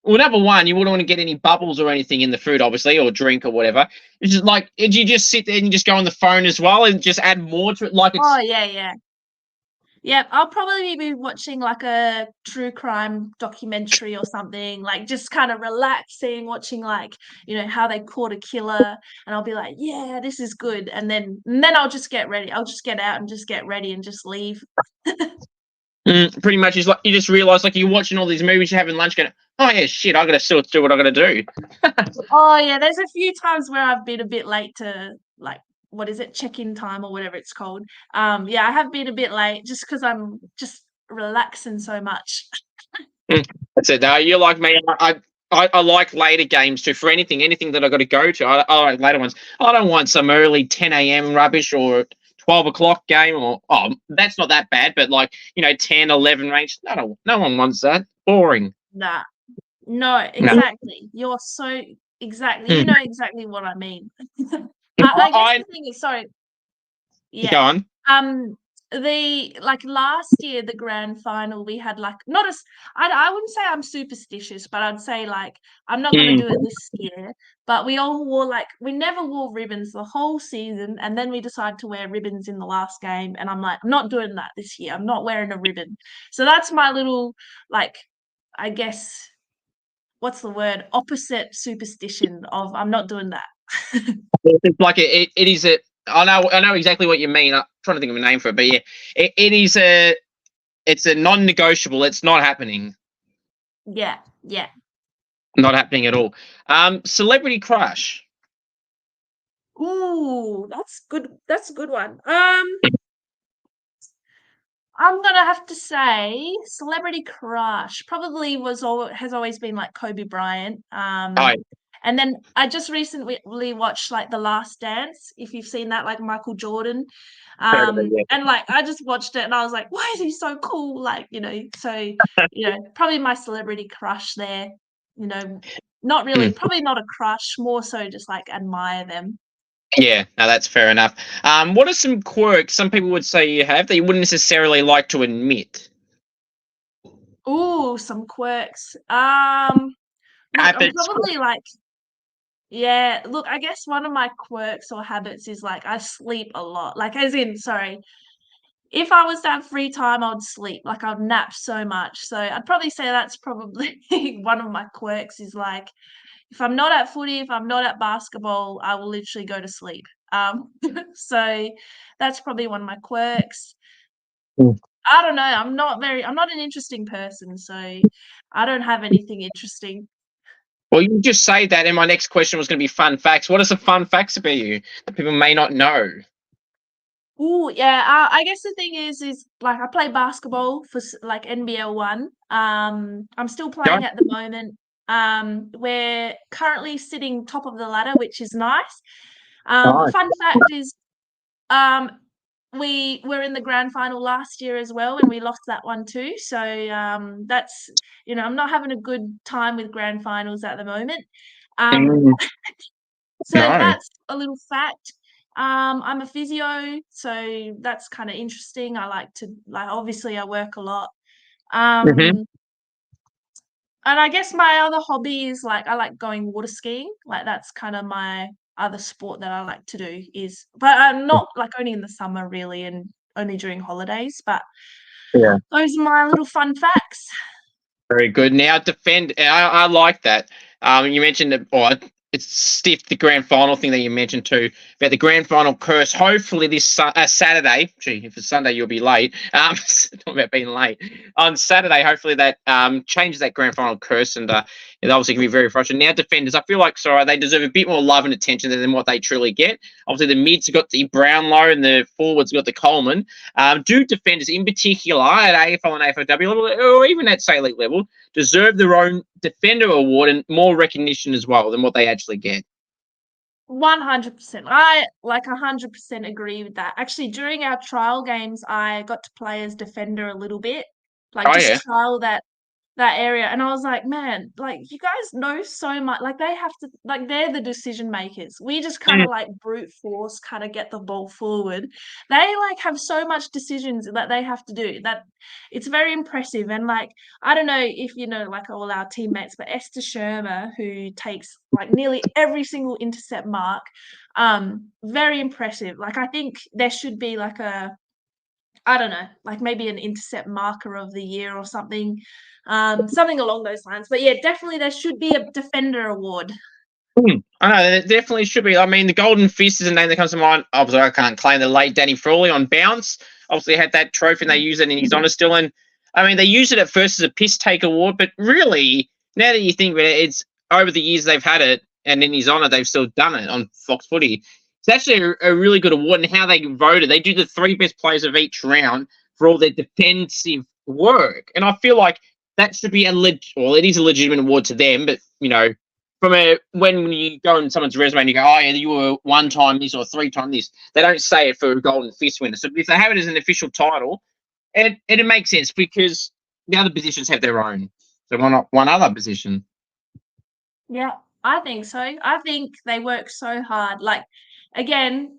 Well, number one, you wouldn't want to get any bubbles or anything in the food, obviously, or drink or whatever. It's just like, did you just sit there and just go on the phone as well and just add more to it? Like Oh, it's yeah, yeah. Yep, I'll probably be watching, like, a true crime documentary or something, like, just kinda relaxing, watching, like, how they caught a killer, and I'll be like, "Yeah, this is good," and then I'll just get ready. I'll just get out and just get ready and just leave. pretty much. It's like you just realize, like you're watching all these movies, you're having lunch, going, "Oh yeah, shit, I gotta still do what I gotta do." Oh, yeah, there's a few times where I've been a bit late to, like, what is it, check-in time or whatever it's called. Yeah, I have been a bit late just because 'cause I'm just relaxing so much. That's it. No, you're like me. I like later games too. For anything that I got to go to, I like later ones. I don't want some early 10 a.m. rubbish or 12 o'clock game or that's not that bad. But like 10, 11 range. No one wants that. Boring. Nah. No, No. exactly. You're so exactly you Mm. know exactly what I mean. I guess I the thing is sorry, go yeah. on. Um, the like last year, the grand final, we had like not as I wouldn't say I'm superstitious, but I'd say like I'm not gonna Mm. do it this year. But we all wore like we never wore ribbons the whole season, and then we decided to wear ribbons in the last game, and I'm like, I'm not doing that this year. I'm not wearing a ribbon. So that's my little like I guess what's the word? Opposite superstition of I'm not doing that. It's like it is a. I know exactly what you mean. I'm trying to think of a name for it, but yeah, it is a. It's a non-negotiable. It's not happening. Yeah, yeah. Not happening at all. Celebrity crush. Ooh, that's good. That's a good one. I'm gonna have to say celebrity crush probably has always been like Kobe Bryant. Oh, And then I just recently watched like The Last Dance. If you've seen that, like Michael Jordan. yeah. And like I just watched it and I was like, why is he so cool? Like, so probably my celebrity crush there. You know, not really, Mm. probably not a crush, more so just like admire them. Yeah, no, that's fair enough. What are some quirks some people would say you have that you wouldn't necessarily like to admit? Ooh, some quirks. Look, I'm Habits. probably like yeah, look, I guess one of my quirks or habits is like I sleep a lot. Like as in, sorry, if I was to have free time, I'd sleep. Like I'd nap so much. So I'd probably say that's probably one of my quirks is like if I'm not at footy, if I'm not at basketball, I will literally go to sleep. So that's probably one of my quirks. Mm. I don't know. I'm not an interesting person, so I don't have anything interesting. Well, you just say that, and my next question was going to be fun facts. What are some fun facts about you that people may not know? Ooh, yeah, I guess the thing is like I play basketball for like NBL one. I'm still Go. playing at the moment. We're currently sitting top of the ladder, which is nice. Nice. Fun fact is, um, we were in the grand final last year as well, and we lost that one too. So that's I'm not having a good time with grand finals at the moment. Um, Mm, so no. that's a little fact. I'm a physio, so that's kind of interesting. I like to like obviously I work a lot. Hmm. Um, and I guess my other hobby is like I like going water skiing. Like that's kind of my other sport that I like to do is but I'm not like only in the summer really and only during holidays, but Yeah. those are my little fun facts. Very good. Now defend. I like that. You mentioned that, or it's stiff the grand final thing that you mentioned too about the grand final curse. Hopefully this Saturday. Gee, if it's Sunday, you'll be late. Talking about being late on Saturday. Hopefully that changes that grand final curse, and it's obviously going to be very frustrating. Now defenders, I feel like sorry they deserve a bit more love and attention than what they truly get. Obviously the mids have got the Brownlow and the forwards got the Coleman. Do defenders in particular at AFL and AFLW level, or even at say elite level, deserve their own defender award and more recognition as well than what they actually get? 100%. I like 100% agree with that. Actually, during our trial games, I got to play as defender a little bit, like Oh just yeah. trial that area, and I was like, "Man, like, you guys know so much like, they have to like, they're the decision makers. We just kinda, Mm. like, brute force kinda get the ball forward. They, like, have so much decisions that they have to do that it's very impressive, and, like, I don't know if you know, like, all our teammates, but Esther Shermer, who takes, like, nearly every single intercept mark, very impressive. Like, I think there should be, like, a I don't know, like maybe an intercept marker of the year or something, something along those lines. But yeah, definitely there should be a defender award. I know there definitely should be. I mean, the Golden Fist is a name that comes to mind. Obviously, I can't claim the late Danny Frawley on bounce. Obviously, had that trophy and they Mm. use it in his honour still. And I mean, they used it at first as a piss take award, but really, now that you think about it, it's over the years they've had it, and in his honour, they've still done it on Fox Footy. It's actually a really good award, and how they voted, they do the three best players of each round for all their defensive work, and I feel like that should be well, it is a legitimate award to them, but from a when you go on someone's resume and you go, oh yeah, you were one time this or three time this, they don't say it for a Golden Fist winner. So if they have it as an official title, it makes sense because the other positions have their own. So why not one other position? Yeah, I think so. I think they work so hard. Like again,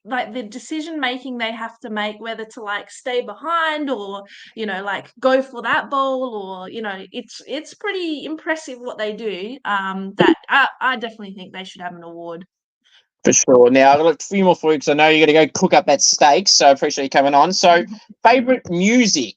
like the decision making they have to make, whether to like stay behind or like go for that ball or it's pretty impressive what they do. That I definitely think they should have an award. For sure. Now I've got a few more for you because I know you're going to go cook up that steak. So I appreciate you coming on. So favorite music.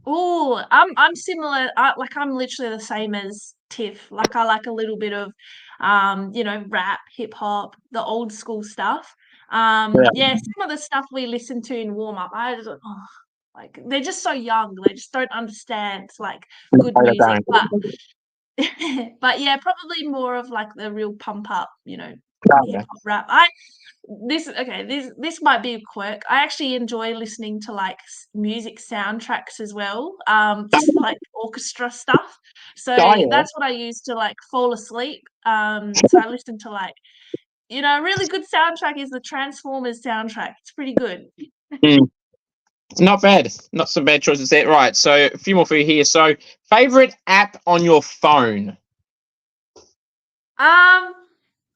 Oh, I'm similar. I'm literally the same as Tiff. Like I like a little bit of, rap, hip hop, the old school stuff. Yeah. Yeah, some of the stuff we listen to in warm up, like they're just so young. They just don't understand like good I music. don't. But yeah, probably more of like the real pump up, hip Yeah. hop rap. This might be a quirk. I actually enjoy listening to like music soundtracks as well, just like orchestra stuff. So Oh, yeah. that's what I use to like fall asleep. So I listen to like, a really good soundtrack is the Transformers soundtrack. It's pretty good. Mm, not bad. Not some bad choices there. Right. So a few more for you here. So favorite app on your phone. Um,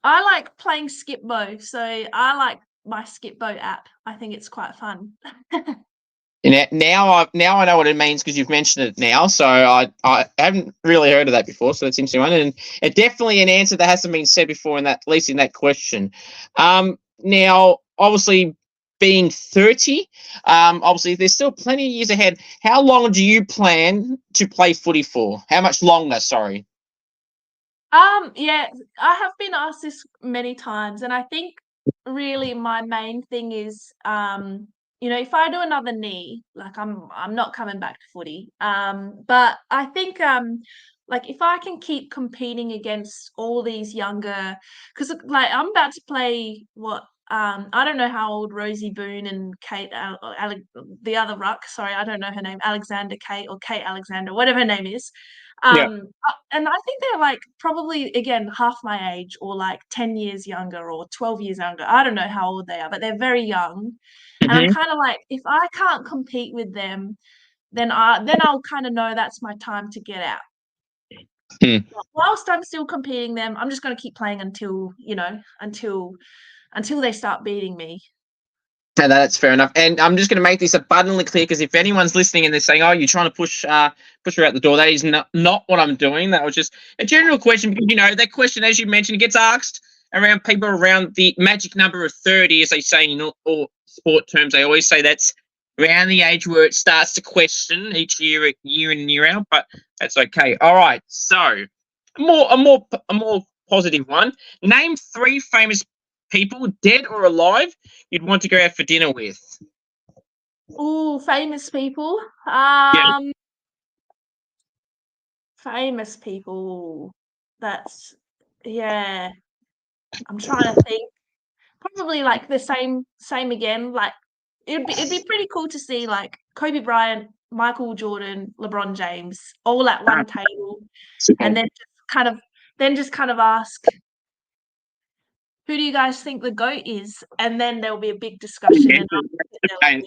I like playing Skipbo, so I like my Skipbo app. I think it's quite fun. And now I know what it means because you've mentioned it now. So I haven't really heard of that before. So that's an interesting one, and it definitely an answer that hasn't been said before in that, at least in that question. Now obviously being 30, obviously there's still plenty of years ahead. How long do you plan to play footy for? How much longer? Sorry. Yeah, I have been asked this many times, and I think really my main thing is, if I do another knee, like I'm not coming back to footy. But I think, like if I can keep competing against all these younger, because like I'm about to play what I don't know how old Rosie Boone and Kate, the other ruck, sorry, I don't know her name, Alexander Kate or Kate Alexander, whatever her name is. Yeah. And I think they're like probably again half my age or like 10 years younger or 12 years younger. I don't know how old they are, but they're very young. And I'm Hmm. kind of like, if I can't compete with them, then I'll kind of know that's my time to get out. Hmm. But whilst I'm still competing them, I'm just going to keep playing until, until they start beating me. No, that's fair enough. And I'm just going to make this abundantly clear because if anyone's listening and they're saying, "Oh, you're trying to push her out the door," that is not what I'm doing. That was just a general question because that question, as you mentioned, gets asked around people around the magic number of 30, as they say in all sport terms. They always say that's around the age where it starts to question each year in and year out. But that's okay. All right. So a more positive one. Name three famous people, dead or alive, you'd want to go out for dinner with. Oh, famous people. Yeah. Famous people. That's yeah. I'm trying to think. Probably like the same again. Like it'd be pretty cool to see like Kobe Bryant, Michael Jordan, LeBron James all at one table, and then just kind of ask, who do you guys think the GOAT is? And then there'll be a big discussion, and I'll sit there like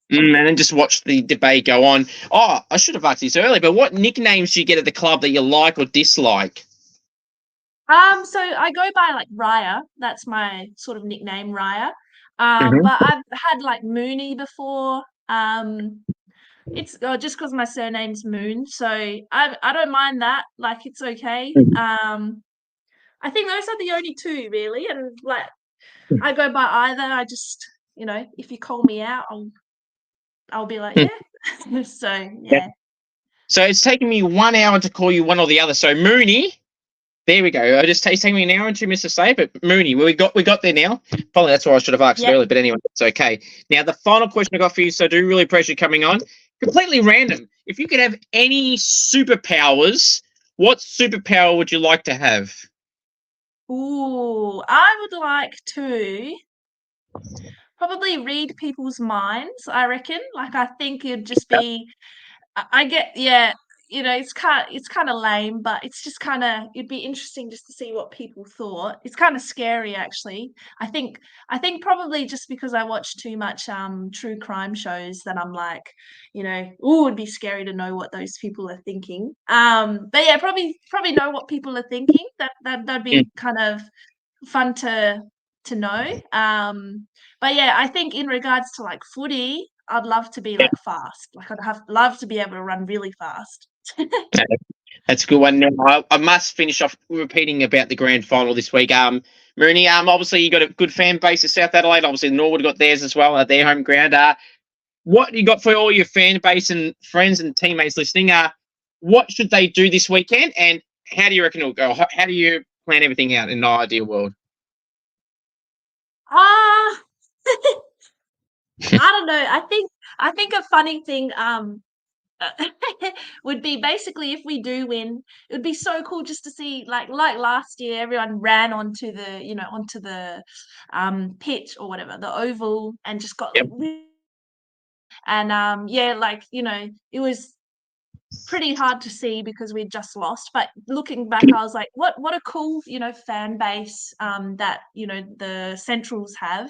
And then just watch the debate go on. Oh, I should have asked this earlier, but what nicknames do you get at the club that you like or dislike? So I go by like Raya. That's my sort of nickname, Raya. Hmm. But I've had like Mooney before. It's just because my surname's Moon, so I don't mind that. Like it's okay. I think those are the only two really, and like I go by either. I just if you call me out, I'll be like yeah. So Yeah. yeah, So it's taken me 1 hour to call you one or the other. So Mooney, there we go. It's taking me an hour and 2 minutes to say, but Mooney, we got there now. Probably that's why I should have asked it yeah. earlier, but anyway, it's okay. Now the final question I got for you, so I do really appreciate you coming on. Completely random. If you could have any superpowers, what superpower would you like to have? Ooh, I would like to probably read people's minds. I reckon. Like I think it'd just be I get yeah, it's kind of lame, but it's just kind of it'd be interesting just to see what people thought. It's kind of scary actually. I think probably just because I watch too much true crime shows that I'm like, oh, it'd be scary to know what those people are thinking. But yeah, probably know what people are thinking. That'd Mm. be kind of fun to know. But yeah, I think in regards to like footy, I'd love to be Yeah, like fast. Like I'd have love to be able to run really fast. that's a good one. Now, I must finish off repeating about the grand final this week. Mooney, obviously you got a good fan base at South Adelaide. Obviously Norwood got theirs as well at their home ground. What you got for all your fan base and friends and teammates listening? What should they do this weekend, and how do you reckon it'll go? How do you plan everything out in an ideal world? Ah, I don't know. I think a funny thing would be basically if we do win, it would be so cool just to see like last year everyone ran onto the pitch or whatever, the oval, and just got Yep. like and yeah, like it was pretty hard to see because we'd just lost. But looking back, I was like, what a cool, fan base that, the Centrals have.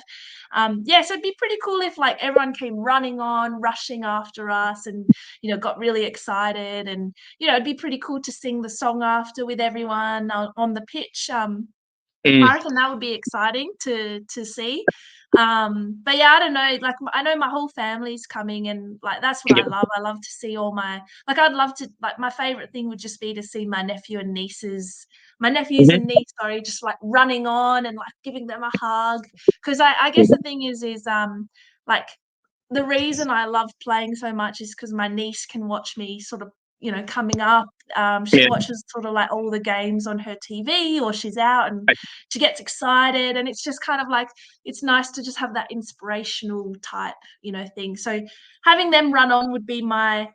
Yeah, so it'd be pretty cool if like everyone came running on, rushing after us and, got really excited. And, it'd be pretty cool to sing the song after with everyone on the pitch. Mm. I reckon that would be exciting to see. But yeah, I don't know, like, I know my whole family's coming and, like, that's what Yeah. I love. I love to see all my like, I'd love to like, my favorite thing would just be to see my nephews Mhm. and niece, sorry, just, like, running on and, like, giving them a hug. 'Cause I guess the thing is, like, the reason I love playing so much is because my niece can watch me sort of, coming up. She Yeah. watches sort of, like, all the games on her TV or she's out and she gets excited, and it's just kind of like it's nice to just have that inspirational type, thing. So having them run on would be my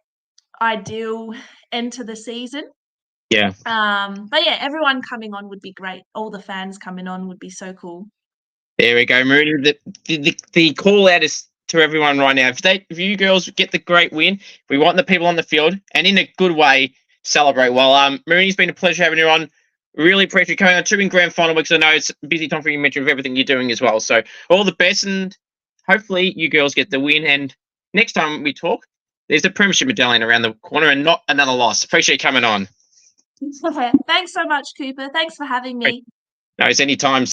ideal end to the season. Yeah. But yeah, everyone coming on would be great. All the fans coming on would be so cool. There we go, Mooney. The call out is to everyone right now. If you girls get the great win, we want the people on the field and in a good way celebrate. Well, Mooney's been a pleasure having you on. Really appreciate you coming on to in grand final because I know it's a busy time for you. Mention of everything you're doing as well. So all the best, and hopefully you girls get the win. And next time we talk, there's a premiership medallion around the corner and not another loss. Appreciate you coming on. Thanks so much, Cooper. Thanks for having me. No, it's any time.